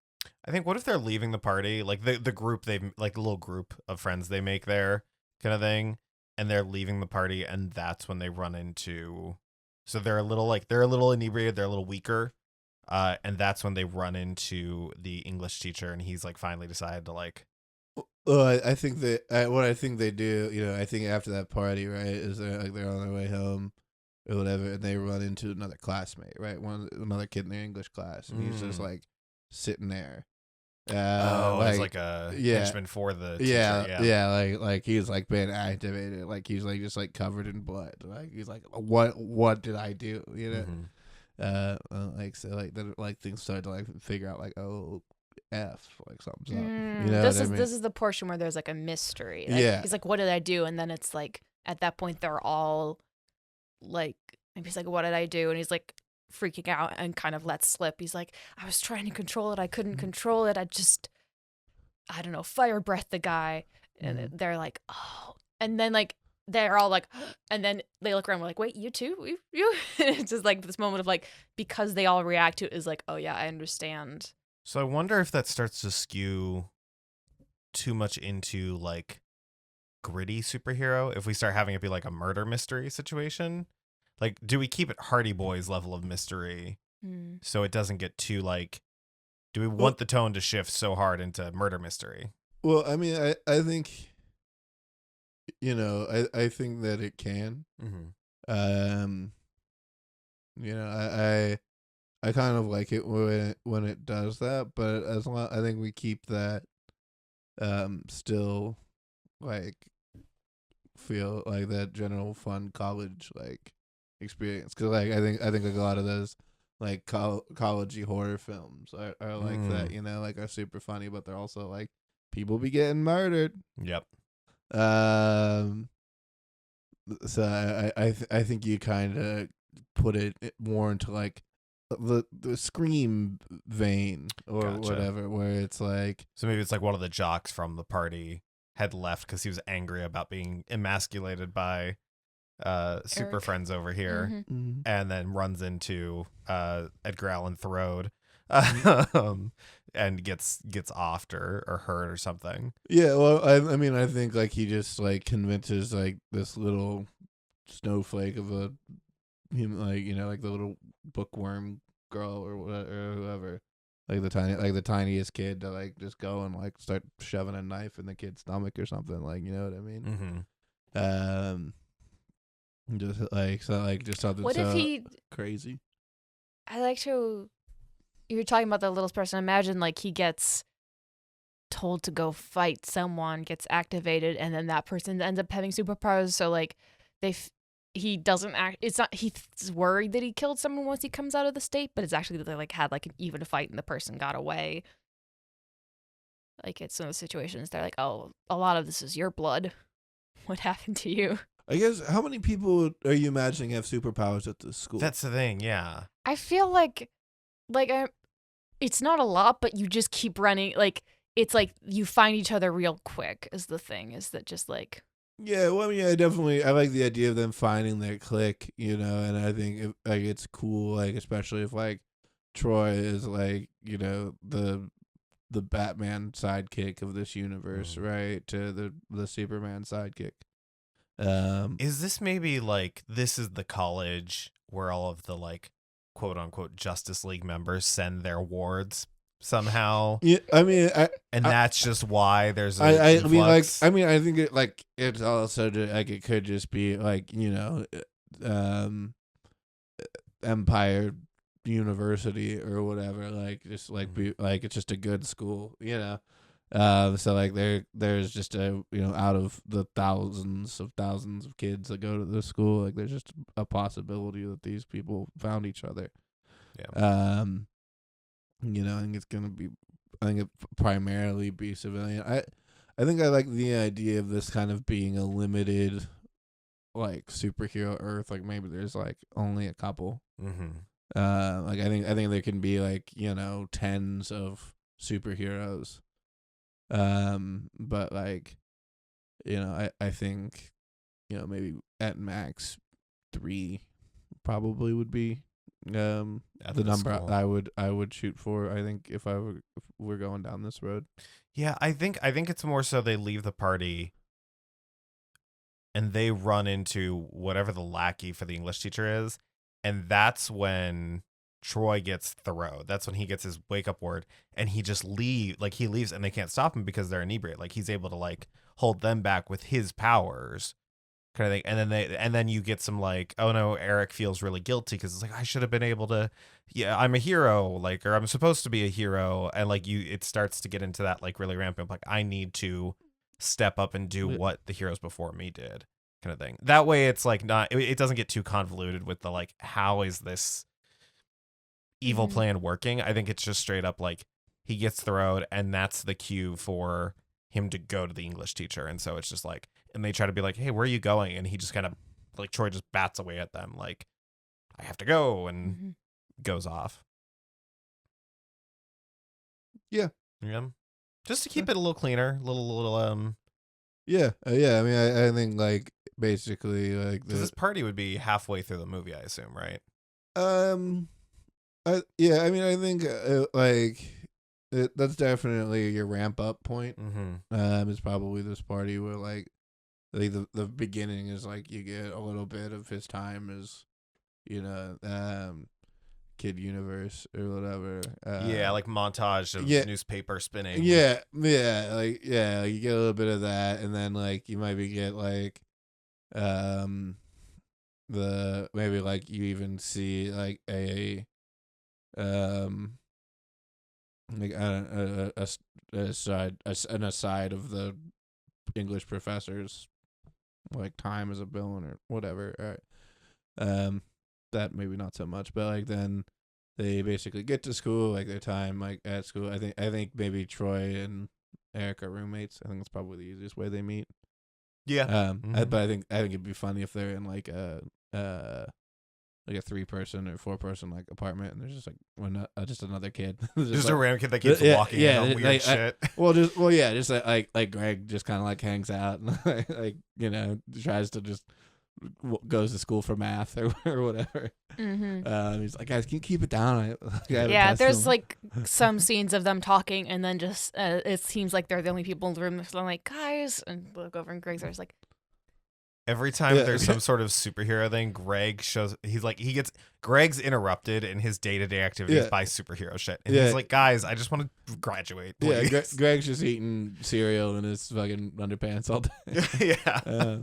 I think what if they're leaving the party, like the group like the little group of friends they make there, kind of thing, and they're leaving the party, and that's when they run into. So they're a little inebriated, they're a little weaker, and that's when they run into the English teacher, and he's like finally decided to like.
Well, I think that what I think they do, I think after that party, right, is they're on their way home or whatever, and they run into another classmate, right, another kid in their English class, and he's just like sitting there.
It's like a
yeah.
henchman for the teacher.
Yeah, like he's like been activated, like he's like just like covered in blood, like he's like, what did I do,
Mhm.
like so like then like things start to like figure out like, oh f, like something's up,
this
what I mean?
is the portion where there's like a mystery. Like,
Yeah.
he's like, what did I do? And then it's like at that point they're all like, maybe he's like, what did I do? And he's like freaking out and kind of lets slip. He's like, I was trying to control it, I couldn't control it. I don't know, fire breath the guy, and they're like, oh, and then like they're all like, and then they look around, we're like, wait, you too, you? It's just like this moment of like, because they all react to it is like, oh yeah, I understand.
So I wonder if that starts to skew too much into like gritty superhero. If we start having it be like a murder mystery situation, like do we keep it Hardy Boys level of mystery so it doesn't get too like? Do we want the tone to shift so hard into murder mystery?
Well, I mean, I think, I think that it can.
Mm-hmm.
I kind of like it when it does that, but as long I think we keep that still like feel like that general fun college like experience, because like I think like a lot of those like collegey horror films are like that, you know, like are super funny, but they're also like people be getting murdered.
Yep.
So I think you kind of put it more into like the Scream vein or
Gotcha.
whatever, where it's like,
So maybe it's like one of the jocks from the party had left because he was angry about being emasculated by super
Eric.
friends over here,
Mhm.
and then runs into Edgar Allan Throde, and gets offed or hurt or something.
yeah. Well, I mean, I think like he just like convinces like this little snowflake of a human, like, you know, like the little bookworm girl or whatever, or whoever, like the tiniest kid, to like just go and like start shoving a knife in the kid's stomach or something, like, you know what I mean?
Mm-hmm.
Just like, so like just something
What if
so
he?
crazy.
I like to. You were talking about the little person. Imagine like he gets told to go fight someone, gets activated, and then that person ends up having superpowers. So like he doesn't act. It's not. He's worried that he killed someone once he comes out of the state, but it's actually that they like had like an even fight and the person got away. Like it's one of those situations. They're like, oh, a lot of this is your blood. What happened to you?
I guess, how many people are you imagining have superpowers at this school?
That's the thing. Yeah.
I feel like it's not a lot, but you just keep running. Like it's like you find each other real quick. Is the thing is that just like
Yeah, well, I mean, I like the idea of them finding their clique, you know, and I think like it's cool, like especially if like Troy is like, you know, the Batman sidekick of this universe, right? To the Superman sidekick.
Is this maybe like this is the college where all of the like quote unquote Justice League members send their wards somehow?
Yeah, I mean,
That's just why there's
I mean, like, I think it like it's also like it could just be like, you know, Empire University or whatever, like just like be like it's just a good school, you know. So like there's just a, you know, out of the thousands of kids that go to this school, like there's just a possibility that these people found each other.
Yeah.
You know, I think it primarily be civilian. I think I like the idea of this kind of being a limited like superhero Earth. Like maybe there's like only a couple.
Mm-hmm.
Like I think there can be like, you know, tens of superheroes. But like, you know, I think, you know, maybe at max 3 probably would be the number
school.
I would shoot for. I think if we're going down this road.
Yeah, I think it's more so they leave the party and they run into whatever the lackey for the English teacher is, and that's when Troy gets Thoreau. That's when he gets his wake up word, and he just he leaves, and they can't stop him because they're inebriated. Like he's able to like hold them back with his powers, kind of thing. And then you get some like, oh no, Eric feels really guilty because it's like I should have been able to. Yeah, I'm a hero, like, or I'm supposed to be a hero, and like it starts to get into that like really ramping up. Like I need to step up and do what the heroes before me did, kind of thing. That way, it's like not. It doesn't get too convoluted with the like, how is this evil plan working? I think it's just straight up like he gets thrown, and that's the cue for him to go to the English teacher. And so it's just like, and they try to be like, hey, where are you going? And he just kind of like, Troy just bats away at them like, I have to go, and goes off.
Yeah.
Just to keep it a little cleaner, little
Yeah. Yeah. I mean, I think like basically like
because this party would be halfway through the movie, I assume, right?
Yeah, I mean, I think that's definitely your ramp up point. It's probably this party where like I think the beginning is like you get a little bit of his time as, you know, Kid Universe or whatever.
Yeah, like montage of newspaper spinning.
Yeah, like you get a little bit of that, and then like you maybe get like maybe like you even see like a like an aside of the English professor's like time as a villain or whatever. All right. That maybe not so much, but like then they basically get to school, like their time like at school. I think maybe Troy and Eric are roommates. I think that's probably the easiest way they meet.
Yeah.
But I think it'd be funny if they're in like a 3-person or 4-person like apartment, and there's just like just another kid,
just
like,
a random kid that keeps walking in on weird shit.
Just like Greg just kind of like hangs out and like tries to just goes to school for math or whatever. He's like, guys, can you keep it down?
Yeah, there's like some scenes of them talking, and then just it seems like they're the only people in the room. So I'm like, guys, and look over, and Greg's like.
Every time there's some sort of superhero thing, Greg's interrupted in his day-to-day activities by superhero shit. And he's like, guys, I just want to graduate, please.
Yeah, Greg's just eating cereal in his fucking underpants all day.
Yeah.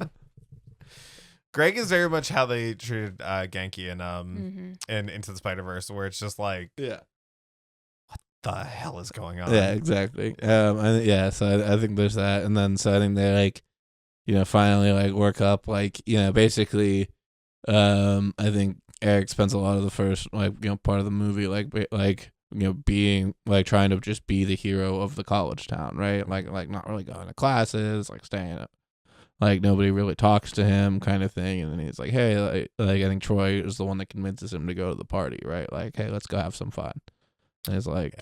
Greg is very much how they treated Genki in Into the Spider-Verse, where it's just like, what the hell is going on?
Yeah, exactly. So I think there's that. And then so I think they like, finally like work up like, basically, I think Eric spends a lot of the first part of the movie being like trying to just be the hero of the college town, right? Like not really going to classes, like staying up, like nobody really talks to him, kind of thing. And then he's like, hey, like I think Troy is the one that convinces him to go to the party, right? Like, hey, let's go have some fun. And he's like,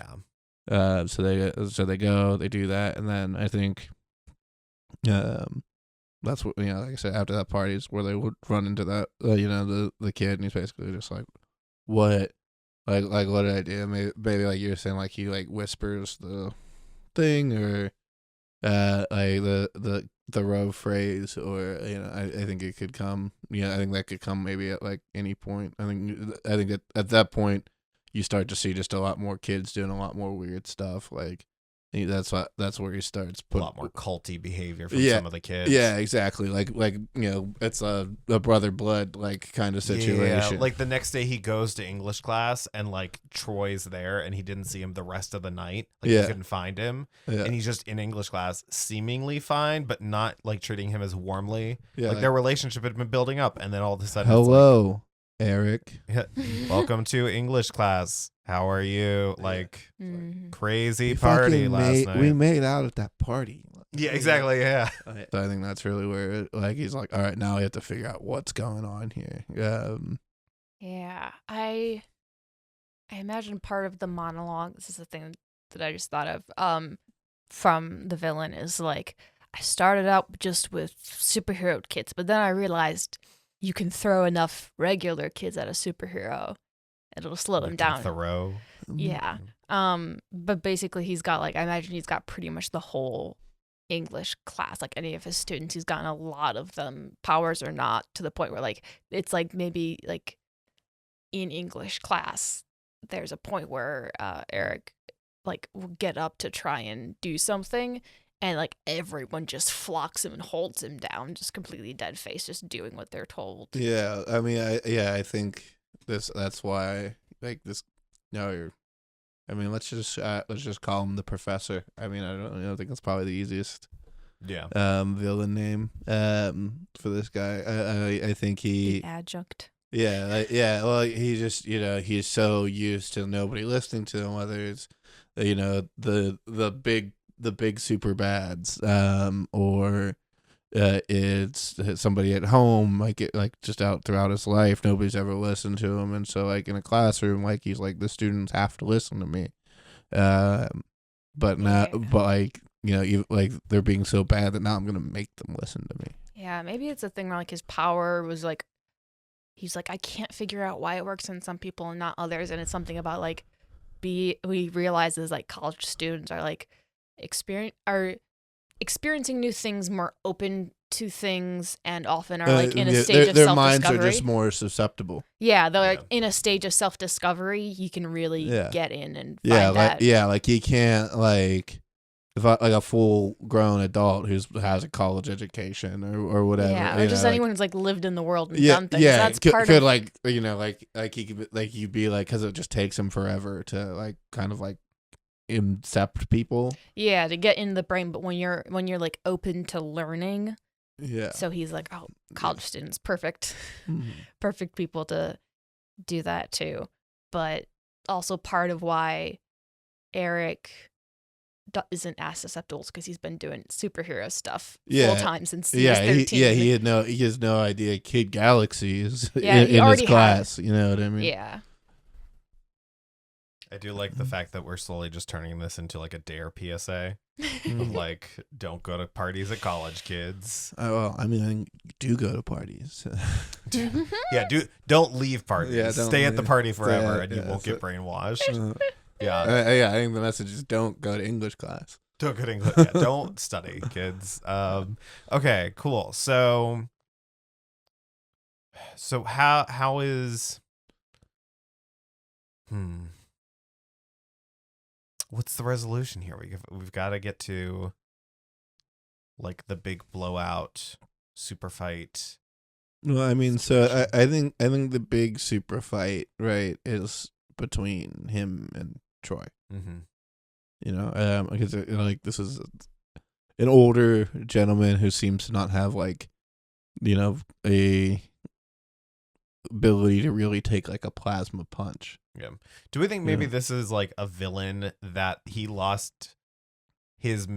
so they go, they do that, and then I think, that's what like I said, after that party is where they would run into that the kid, and he's basically just like, what what did I do? Maybe like you were saying, like he like whispers the thing, or like the row phrase, or I think it could come, I think that could come maybe at like any point. I think at that point you start to see just a lot more kids doing a lot more weird stuff, like that's where he starts
a lot more culty behavior from some of the kids.
Yeah, exactly. Like it's a brother blood like kind of situation.
Yeah, like the next day he goes to English class, and like Troy's there, and he didn't see him the rest of the night. Like he couldn't find him, and he's just in English class, seemingly fine, but not like treating him as warmly. Yeah, like their relationship had been building up, and then all of a sudden,
hello, Eric.
Welcome to English class. How are you? Like crazy party last night.
We made out at that party.
Yeah, exactly. Yeah.
So I think that's really where he's like, all right, now we have to figure out what's going on here.
Yeah, I imagine part of the monologue. This is the thing that I just thought of. From the villain is like, I started out just with superhero kids, but then I realized you can throw enough regular kids at a superhero. It'll slow them down.
Thoreau.
Yeah. But basically he's got I imagine he's got pretty much the whole English class, like any of his students. He's gotten a lot of them, powers or not, to the point where it's maybe in English class, there's a point where Eric will get up to try and do something, and everyone just flocks him and holds him down, just completely dead face, just doing what they're told.
Yeah, I mean, I think that's why this. No, let's just call him the professor. I mean, I don't think that's probably the easiest.
Yeah.
Villain name for this guy. I think he
the adjunct.
Yeah, well, he just he's so used to nobody listening to him, whether it's the big super bads, or it's somebody at home, just out throughout his life, nobody's ever listened to him, and so in a classroom, he's like, the students have to listen to me, but they're being so bad that now I'm gonna make them listen to me.
Yeah, maybe it's a thing where his power was he's I can't figure out why it works on some people and not others, and it's something about we realize as college students are experiencing new things, more open to things, and often are in a stage of self-discovery. Their minds are just
more susceptible.
Yeah, they're in a stage of self-discovery. You can really get in and
find
that.
He can't if a full-grown adult who has a college education or whatever.
Yeah, or just anyone who's lived in the world and done things. Yeah, that's part
could
of
he could you'd be because it just takes him forever to kind of incept people.
Yeah, to get in the brain, but when you're like open to learning.
Yeah.
So he's like, oh, college students, perfect.
Mhm.
Perfect people to do that too. But also part of why Eric isn't as susceptible because he's been doing superhero stuff full time since he was 13.
He has no idea Kid Galaxy is
Yeah,
in
he
his
already
class. You know what I mean?
Yeah.
I do like the fact that we're slowly just turning this into like a dare PSA. Of like, don't go to parties at college, kids.
Well, I mean, do go to parties.
Yeah, don't leave parties.
Yeah, don't
stay at the
leave.
party forever, and you
Yeah,
won't get brainwashed.
Yeah.
Yeah,
I think the message is don't go to English class.
don't get English. Yeah, don't study, kids. Okay, cool. So how is what's the resolution here? We've got to get to like the big blowout super fight.
Well, I mean, so I think the big super fight, right, is between him and Troy.
Mm-hmm.
You know, because like this is an older gentleman who seems to not have like, you know, a ability to really take like a plasma punch.
Yeah. Do we think maybe this is like a villain that he lost his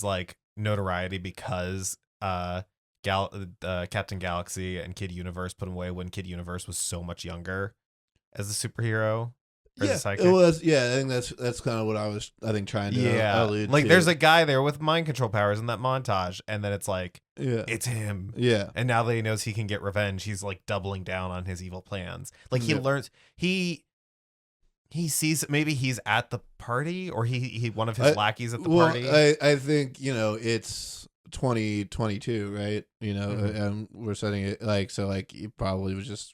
like notoriety because Captain Galaxy and Kid Universe put him away when Kid Universe was so much younger as a superhero? Or as a psychic?
Well, I think that's kind of what I was trying to allude
like
to.
there's a guy there with mind control powers in that montage, and then it's like it's him.
Yeah.
And now that he knows he can get revenge, he's like doubling down on his evil plans. Like he learns he sees maybe he's at the party, or he one of his lackeys at the party.
I think, you know, it's 2022, right? You know, and we're setting it like so like he probably was just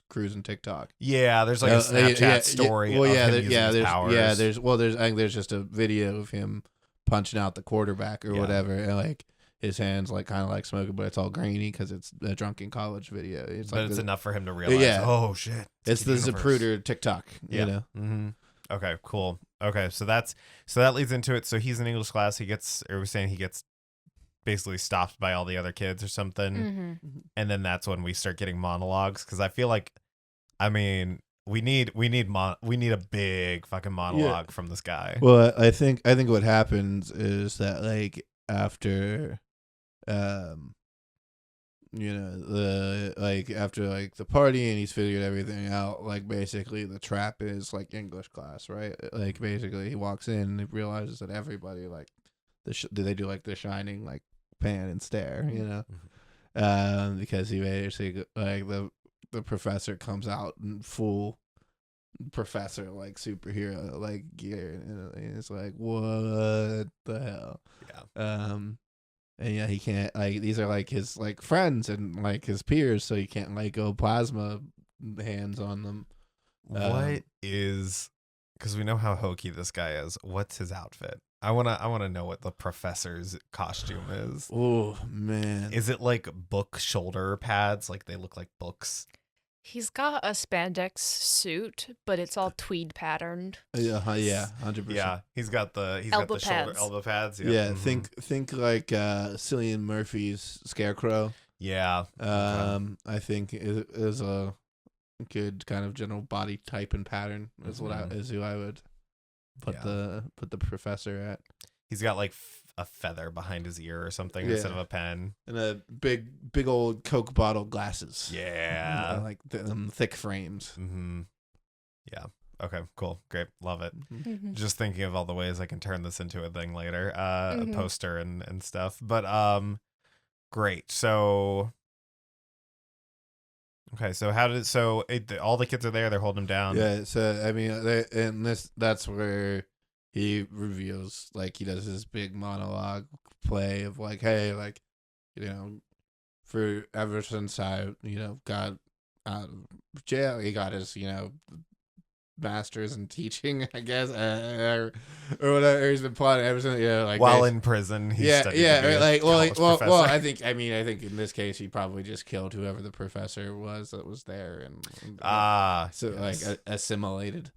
cruising TikTok.
Yeah, there's like a Snapchat story.
Well,
of him using his powers.
there's I think there's just a video of him punching out the quarterback or whatever, and like his hands like kind of like smoking, but it's all grainy because it's a drunken college video. It's
enough for him to realize. Oh shit!
It's the Zapruder TikTok.
Yeah.
You know.
Mm-hmm. Okay. Cool. Okay. So that leads into it. So he's in English class. He gets basically stopped by all the other kids or something.
Mm-hmm.
And then that's when we start getting monologues, because I feel like, I mean, we need a big fucking monologue from this guy.
Well, I think what happens is that like after you know, after like the party and he's figured everything out, like basically the trap is like English class, right? Like basically he walks in and he realizes that everybody like they do like the Shining like pan and stare, you know, because he basically like the professor comes out in full professor like superhero like gear, and it's like what the hell. And yeah, he can't like these are like his like friends and like his peers, so he can't like go plasma hands on them.
What is, because we know how hokey this guy is, what's his outfit? I wanna know what the professor's costume is.
Oh man,
is it like book shoulder pads? Like they look like books?
He's got a spandex suit, but it's all tweed patterned.
Yeah, 100%.
Yeah, he's got the shoulder elbow pads.
Yeah, think like Cillian Murphy's Scarecrow.
Yeah.
I think is a good kind of general body type and pattern is who I would put the professor at.
He's got like a feather behind his ear or something instead of a pen,
and a big old Coke bottle glasses.
Yeah,
like thick frames.
Mm-hmm. Yeah. Okay. Cool. Great. Love it.
Mm-hmm.
Just thinking of all the ways I can turn this into a thing later, a poster and stuff. But great. So. Okay, so all the kids are there. They're holding him down.
Yeah, so I mean, that's where he reveals, like, he does this big monologue play of like, hey, like, you know, for ever since I, you know, got out of jail, he got his, you know, master's in teaching, I guess, or whatever. He's been plotting ever since, you know, like
while in prison. He studied
well, I think in this case he probably just killed whoever the professor was that was there, and
like
assimilated.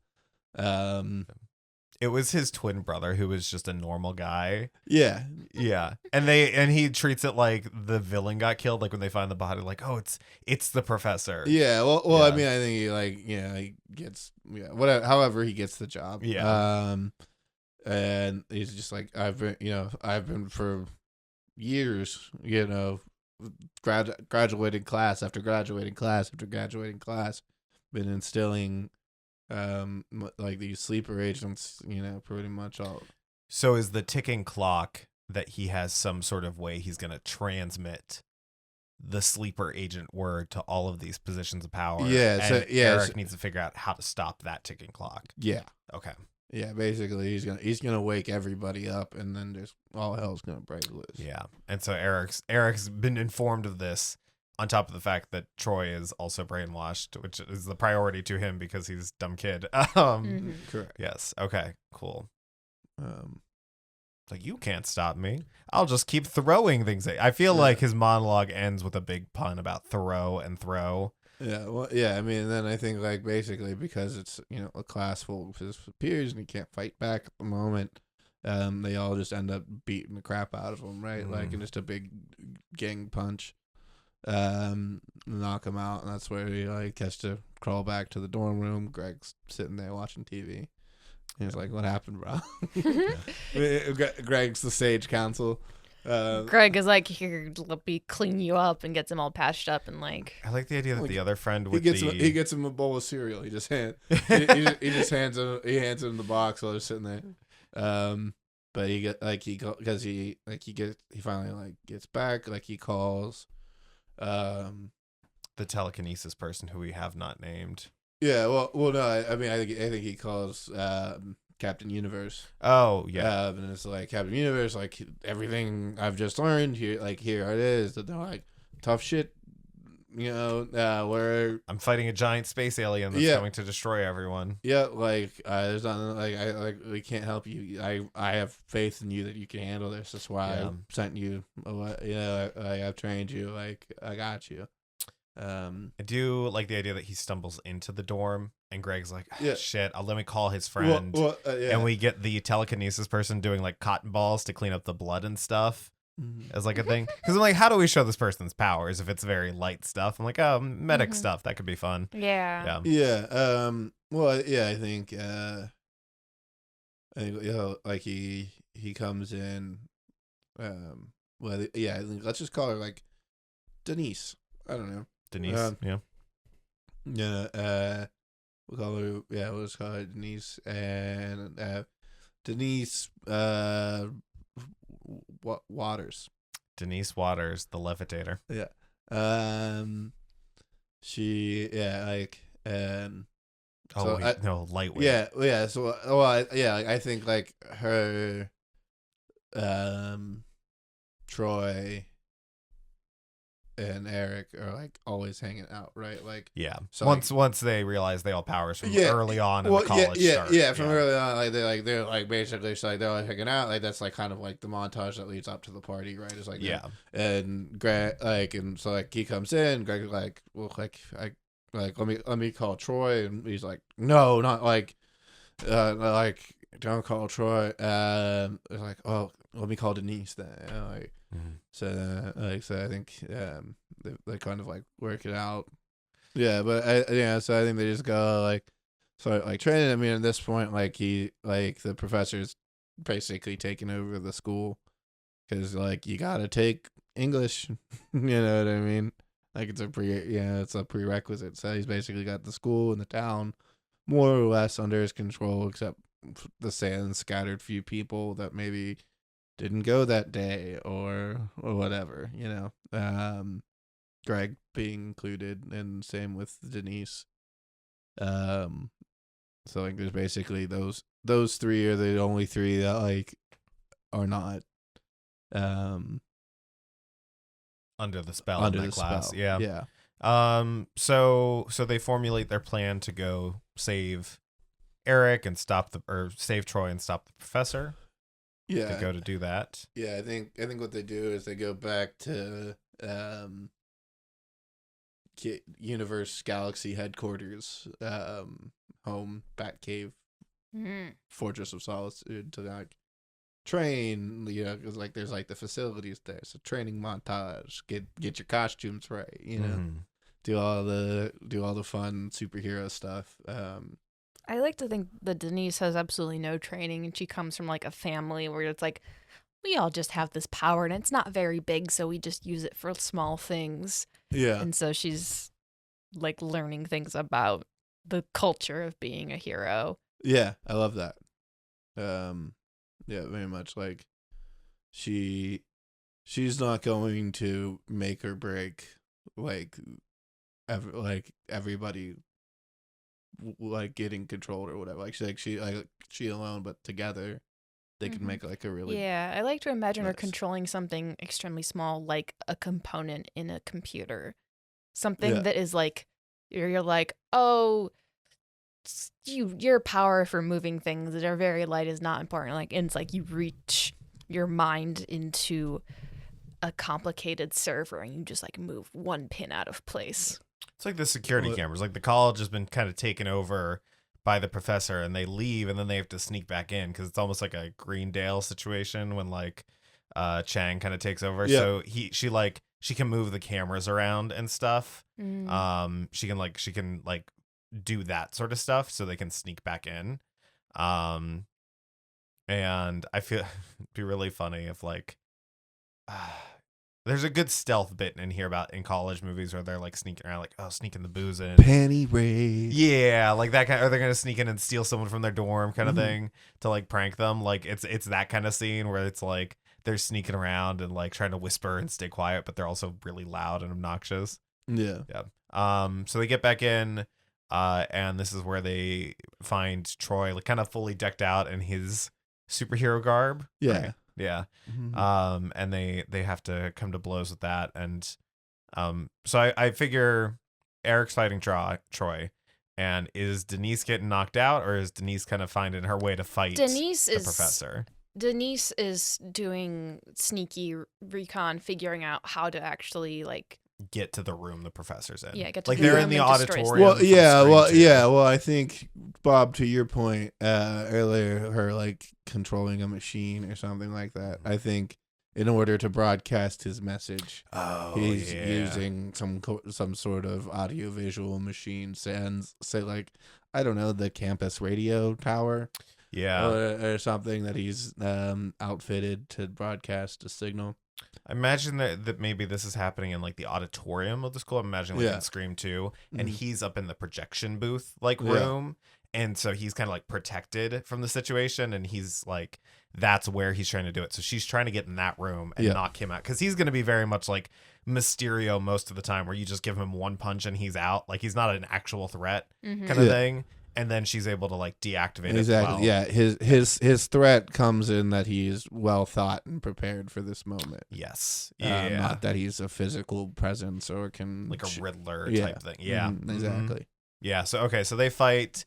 It was his twin brother who was just a normal guy.
Yeah.
Yeah. And he treats it like the villain got killed, like when they find the body, like, oh, it's the professor.
Yeah. Well,
Yeah.
I mean, I think he gets whatever, however he gets the job.
Yeah.
And he's just like, I've been for years, graduating class after graduating class after graduating class, been instilling like these sleeper agents, pretty much all.
So is the ticking clock that he has some sort of way he's going to transmit the sleeper agent word to all of these positions of power?
Yeah,
and Eric needs to figure out how to stop that ticking clock.
Yeah.
Okay.
Yeah, basically he's gonna wake everybody up, and then there's all hell's gonna break loose.
Yeah, and so Eric's been informed of this, on top of the fact that Troy is also brainwashed, which is the priority to him because he's a dumb kid.
Correct.
Yes. Okay. Cool.
Um,
Like, you can't stop me. I'll just keep throwing things at you. I feel like his monologue ends with a big pun about throw and throw.
Yeah, well, yeah, I mean, then I think, like, basically because it's, a class full of his peers and he can't fight back at the moment, they all just end up beating the crap out of him, right? Like, in just a big gang punch, knock him out, and that's where he, like, has to crawl back to the dorm room. Greg's sitting there watching TV. He's like, what happened, bro? Greg's the sage counsel.
Greg is like, here, let me clean you up, and gets him all patched up and like.
I like the idea that the other friend
he gets him a bowl of cereal. He just hands him the box while they're sitting there. But he finally gets back. Like, he calls,
the telekinesis person who we have not named.
Yeah, well, no. I mean, I think he calls Captain Universe.
Oh, yeah.
And it's like, Captain Universe, like, everything I've just learned here, like, here it is. That they're like, tough shit, where
I'm fighting a giant space alien that's coming to destroy everyone.
Yeah, like, there's nothing, we can't help you. I have faith in you that you can handle this. That's why I sent you. I've trained you. Like, I got you.
I do like the idea that he stumbles into the dorm and Greg's like, shit, let me call his friend. And we get the telekinesis person doing like cotton balls to clean up the blood and stuff as like a thing. Because I'm like, how do we show this person's powers if it's very light stuff? I'm like, oh, medic stuff. That could be fun.
Yeah.
Well, yeah, I think like he comes in. I think let's just call her like Denise. I don't know.
Denise,
we'll call her. Yeah, we'll just call her Denise. And Denise, Waters.
Denise Waters, the levitator.
Yeah. She. Yeah. Like.
Lightweight.
Yeah. Yeah. So. Well. I think like her. Troy and Eric are like always hanging out, right? Like,
yeah.
So
once they realize they all powers from early on in the college start.
From early on, like they're like basically just like they're like hanging out. Like that's like kind of like the montage that leads up to the party, right? It's like and Greg and so like he comes in, Greg like, well, like I like let me call Troy, and he's like, no, not like don't call Troy. It's like, oh, let me call Denise then. Like. So I think they kind of like work it out. Yeah, but so I think they just go like start like training. I mean, at this point, like the professor's basically taking over the school because like you gotta take English. You know what I mean? Like it's a prerequisite. So he's basically got the school and the town more or less under his control, except the scattered few people that maybe didn't go that day or whatever, Greg being included, and same with Denise. So like there's basically those three are the only three that like are not
under the spell in that class.
Spell. Yeah.
So they formulate their plan to go save Eric and save Troy and stop the professor.
Yeah,
to go to do that.
Yeah, I think what they do is they go back to Universe Galaxy headquarters, home Batcave, Fortress of Solitude to like train, because like there's like the facilities there, so training montage, get your costumes right, do all the fun superhero stuff.
I like to think that Denise has absolutely no training, and she comes from like a family where it's like, we all just have this power, and it's not very big, so we just use it for small things.
Yeah,
And so she's like learning things about the culture of being a hero.
yeah, I love that. Yeah, very much like she's not going to make or break like everybody like getting controlled or whatever. Like she alone, but together they can make like a really
I like to imagine her
nice.
controlling something extremely small, like a component in a computer, something that is like you're like, oh, your power for moving things that are very light is not important. Like, and it's like you reach your mind into a complicated server and you just like move one pin out of place.
It's like the security cameras. Like the college has been kind of taken over by the professor, and they leave, and then they have to sneak back in because it's almost like a Greendale situation when like Chang kind of takes over.
Yeah.
So she can move the cameras around and stuff. She can do that sort of stuff so they can sneak back in. And I feel it'd be really funny if like there's a good stealth bit in here about in college movies where they're like sneaking around, like, oh, sneaking the booze in.
Penny raid.
Yeah, like that kind. Or they're gonna sneak in and steal someone from their dorm, kind of thing, to like prank them. Like it's that kind of scene where it's like they're sneaking around and like trying to whisper and stay quiet, but they're also really loud and obnoxious.
Yeah.
So they get back in, and this is where they find Troy, like kind of fully decked out in his superhero garb.
Yeah.
Right? Yeah.
Mhm.
And they have to come to blows with that. And so I figure Eric's fighting Troy, and is Denise getting knocked out, or is Denise kind of finding her way to fight the professor?
Denise is doing sneaky recon, figuring out how to actually like
Get to the room the professor's in.
Yeah, get to
like
the
they're
room
in the
and destroy
auditorium.
Well,
from
yeah,
Scream 2.
well, I think Bob, to your point earlier, her like controlling a machine or something like that. I think in order to broadcast his message, he's using some sort of audiovisual machine, say like, I don't know, the campus radio tower, or something that he's outfitted to broadcast a signal.
I imagine that maybe this is happening in like the auditorium of the school. I'm imagining like in Scream 2, and he's up in the projection booth like room, and so he's kind of like protected from the situation, and he's like that's where he's trying to do it. So she's trying to get in that room and knock him out, because he's going to be very much like Mysterio most of the time, where you just give him one punch and he's out. Like he's not an actual threat kind of thing. And then she's able to like deactivate it.
Exactly.
Well.
Yeah. His threat comes in that he's well thought and prepared for this moment.
Yes. Yeah.
Not that he's a physical presence or can
like a Riddler type thing. Yeah.
Exactly.
Yeah. So they fight.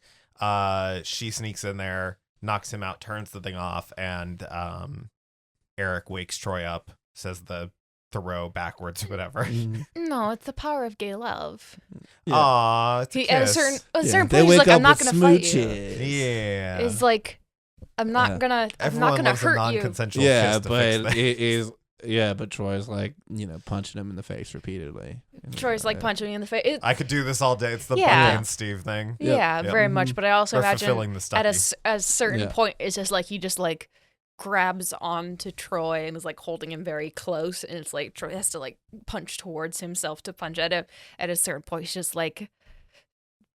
She sneaks in there, knocks him out, turns the thing off, and Eric wakes Troy up, says the throw backwards or whatever.
No, it's the power of gay love.
Aw, it's a
At a
kiss.
certain
They
point, he's
wake
like,
up
I'm not
with
gonna fight you.
smooches.
Yeah.
It's like, I'm not gonna
Everyone loves a
hurt you.
non-consensual
Yeah,
kiss to
but
fix things.
it is. Yeah, but Troy's like, punching him in the face repeatedly.
Troy's like punching me in the face.
I could do this all day. It's the
Yeah.
Bucky and Steve thing.
Yeah,
Yep.
very much. But I also
Or
imagine
fulfilling the
at
study.
a certain
Yeah.
point, it's just like he just like grabs onto Troy and is like holding him very close, and it's like Troy has to like punch towards himself to punch at a certain point. He's just like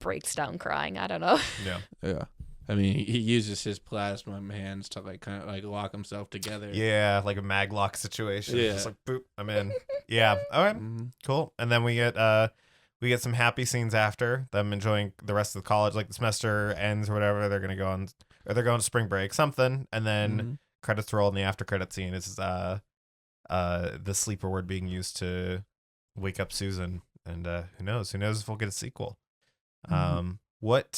breaks down crying. I don't know.
Yeah.
Yeah. I mean, he uses his plasma hands to like kind of like lock himself together.
Yeah, like a maglock situation.
Yeah.
Just like boop, I'm in. Yeah. All right. Cool. And then we get some happy scenes after them enjoying the rest of the college. Like the semester ends or whatever. They're gonna go on, or they're going to spring break, something, and then credits roll, and the after credit scene is the sleeper word being used to wake up Susan. And who knows if we'll get a sequel. What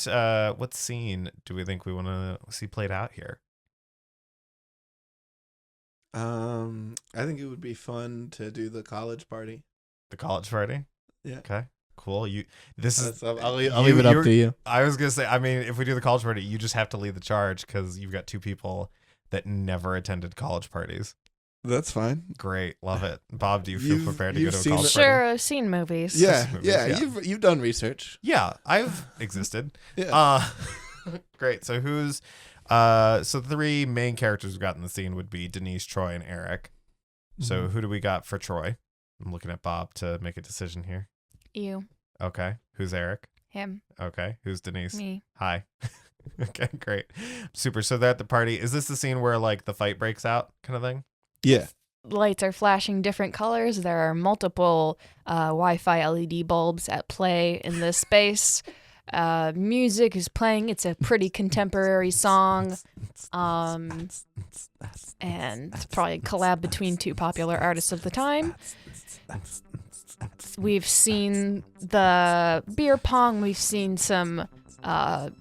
scene do we think we want to see played out here?
I think it would be fun to do the college party.
The college party?
Yeah.
Okay. Cool. This is.
I'll leave it up to you.
I was gonna say. I mean, if we do the college party, you just have to lead the charge because you've got two people that never attended college parties.
That's fine.
Great, love it. Bob, do you feel prepared to go to a
seen
college
Sure,
party?
I've seen movies.
Yeah,
movies,
yeah.
yeah.
You've done research.
Yeah, I've existed.
Yeah.
Great. So so the three main characters we've got in the scene would be Denise, Troy, and Eric. So who do we got for Troy? I'm looking at Bob to make a decision here.
You,
Okay. Who's Eric?
him,
Okay. Who's Denise?
me.
Hi. Okay, great. Super. So they're at the party. Is this the scene where like the fight breaks out kind of thing?
Yeah.
Lights are flashing different colors. There are multiple Wi-Fi LED bulbs at play in this space. Music is playing. It's a pretty contemporary song. And probably a collab between two popular artists of the time. We've seen the beer pong. We've seen some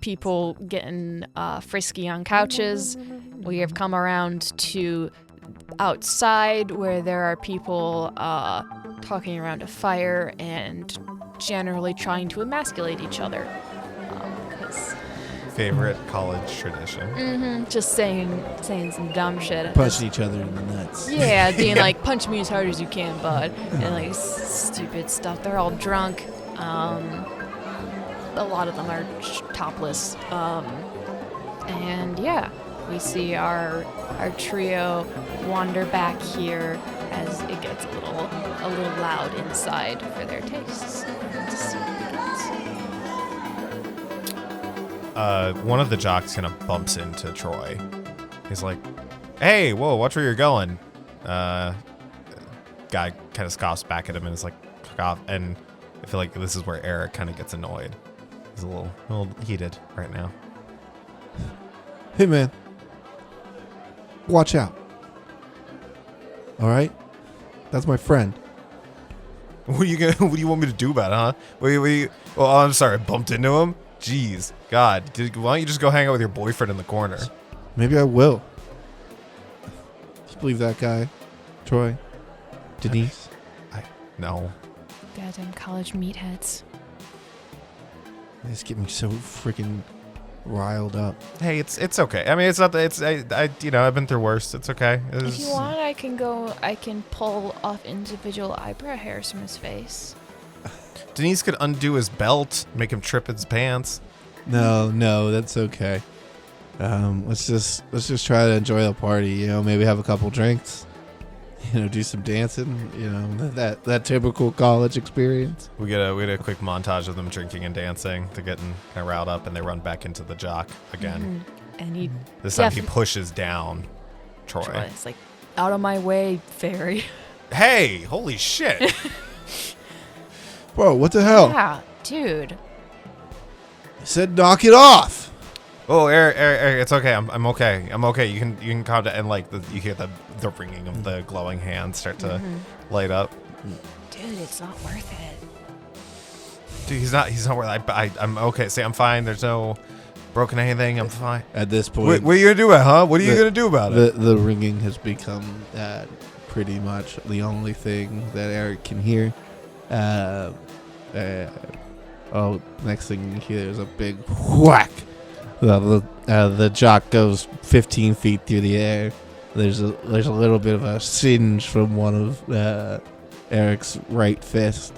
people getting frisky on couches. We have come around to outside where there are people talking around a fire and generally trying to emasculate each other. 'Cause
Favorite college tradition.
just saying some dumb shit.
Punching each other in the nuts.
Yeah, being like, punch me as hard as you can, bud. And like stupid stuff. They're all drunk. A lot of them are topless. And yeah, we see our trio wander back here as it gets a little loud inside for their tastes. The scene begins.
One of the jocks kind of bumps into Troy. He's like, "Hey, whoa, watch where you're going." Guy kind of scoffs back at him and is like, "Fuck off." And I feel like this is where Eric kind of gets annoyed. He's a little heated right now.
Hey, man. Watch out. All right? That's my friend.
What do you want me to do about it, huh? Oh, I'm sorry, I bumped into him. Jeez, God, why don't you just go hang out with your boyfriend in the corner?
Maybe I will. Just believe that guy. Troy. Denise.
No.
Goddamn college meatheads.
They just get me so freaking riled up.
Hey, it's okay. I mean, it's not that I've been through worse. It's okay.
If you want, I can pull off individual eyebrow hairs from his face.
Denise could undo his belt, make him trip his pants.
No, that's okay. Let's just try to enjoy the party. You know, maybe have a couple drinks. You know, do some dancing. You know, that typical college experience.
We get a quick montage of them drinking and dancing. They're getting kind of riled up, and they run back into the jock again.
And he
This time he pushes down Troy.
Troy's like, out of my way, fairy.
Hey, holy shit!
Bro, what the hell?
Yeah, dude.
I said knock it off.
Oh, Eric, it's okay. I'm okay. I'm okay. You can calm down. And like you hear the ringing of the glowing hands start to light up.
Dude, it's not worth it.
Dude, he's not worth. I'm okay. Say I'm fine. There's no broken anything. I'm fine.
At this point,
What are you gonna do about it, huh? What are you gonna do about it?
The ringing has become pretty much the only thing that Eric can hear. Next thing you hear is a big whack. The jock goes 15 feet through the air. There's a little bit of a singe from one of Eric's right fist,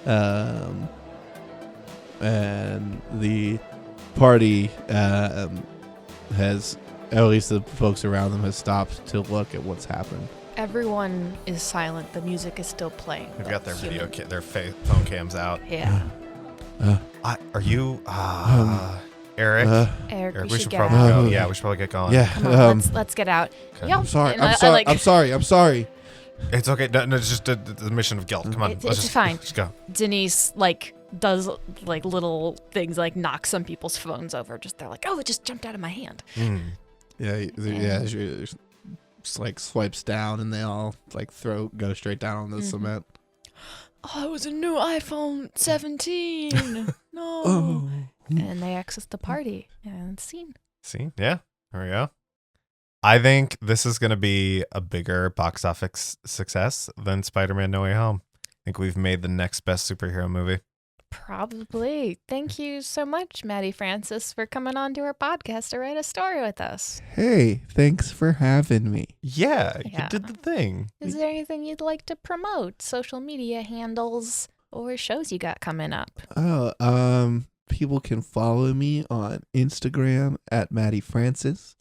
and the party has, at least the folks around them, has stopped to look at what's happened.
Everyone is silent. The music is still playing.
They've got their their phone cams out.
Yeah.
Are you Eric?
Eric, we
We
should
should
get
probably
out.
go. Yeah, we should probably get going.
Yeah.
Come on, let's get out.
Okay.
Yo,
I'm sorry.
and
I'm
I
sorry.
like-
I'm sorry.
It's okay. No, it's just the mission of guilt. Come on,
It's fine.
Just go.
Denise does little things like knock some people's phones over. Just they're like, oh, it just jumped out of my hand.
Yeah. Just like swipes down, and they all go straight down on the cement.
Oh, it was a new iPhone 17. No.
Oh.
And they access the party and scene.
See, yeah, there we go. I think this is going to be a bigger box office success than Spider-Man: No Way Home. I think we've made the next best superhero movie.
Probably. Thank you so much, Matty Francis, for coming on to our podcast to write a story with us.
Hey, thanks for having me.
Yeah,
Yeah.
you did the thing.
Is there anything you'd like to promote? Social media handles or shows you got coming up?
People can follow me on Instagram at Matty Francis,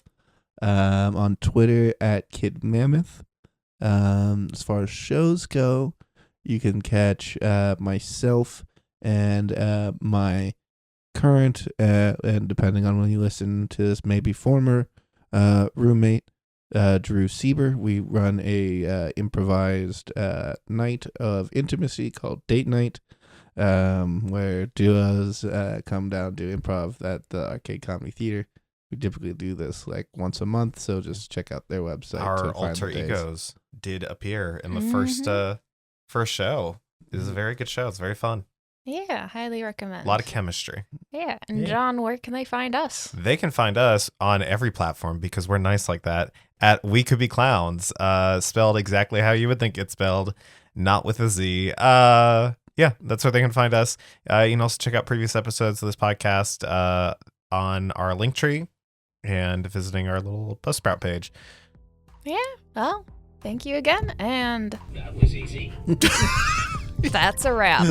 on Twitter at Kid Mammoth. As far as shows go, you can catch myself and my current and depending on when you listen to this, maybe former roommate Drew Sieber. We run a improvised night of intimacy called Date Night, where duos come down do improv at the Arcade Comedy Theater. We typically do this like once a month, so just check out their website.
Our
to find
alter
the days.
egos did appear in the first show. It was a very good show. It's very fun.
Yeah, highly recommend.
A lot of chemistry.
Yeah, and
Yeah.
John, where can they find us?
They can find us on every platform because we're nice like that at We Could Be Clowns, spelled exactly how you would think it's spelled, not with a Z. Yeah, that's where they can find us. You can also check out previous episodes of this podcast on our Linktree and visiting our little Buzzsprout page.
Yeah, well, thank you again, and
That was easy.
that's a wrap.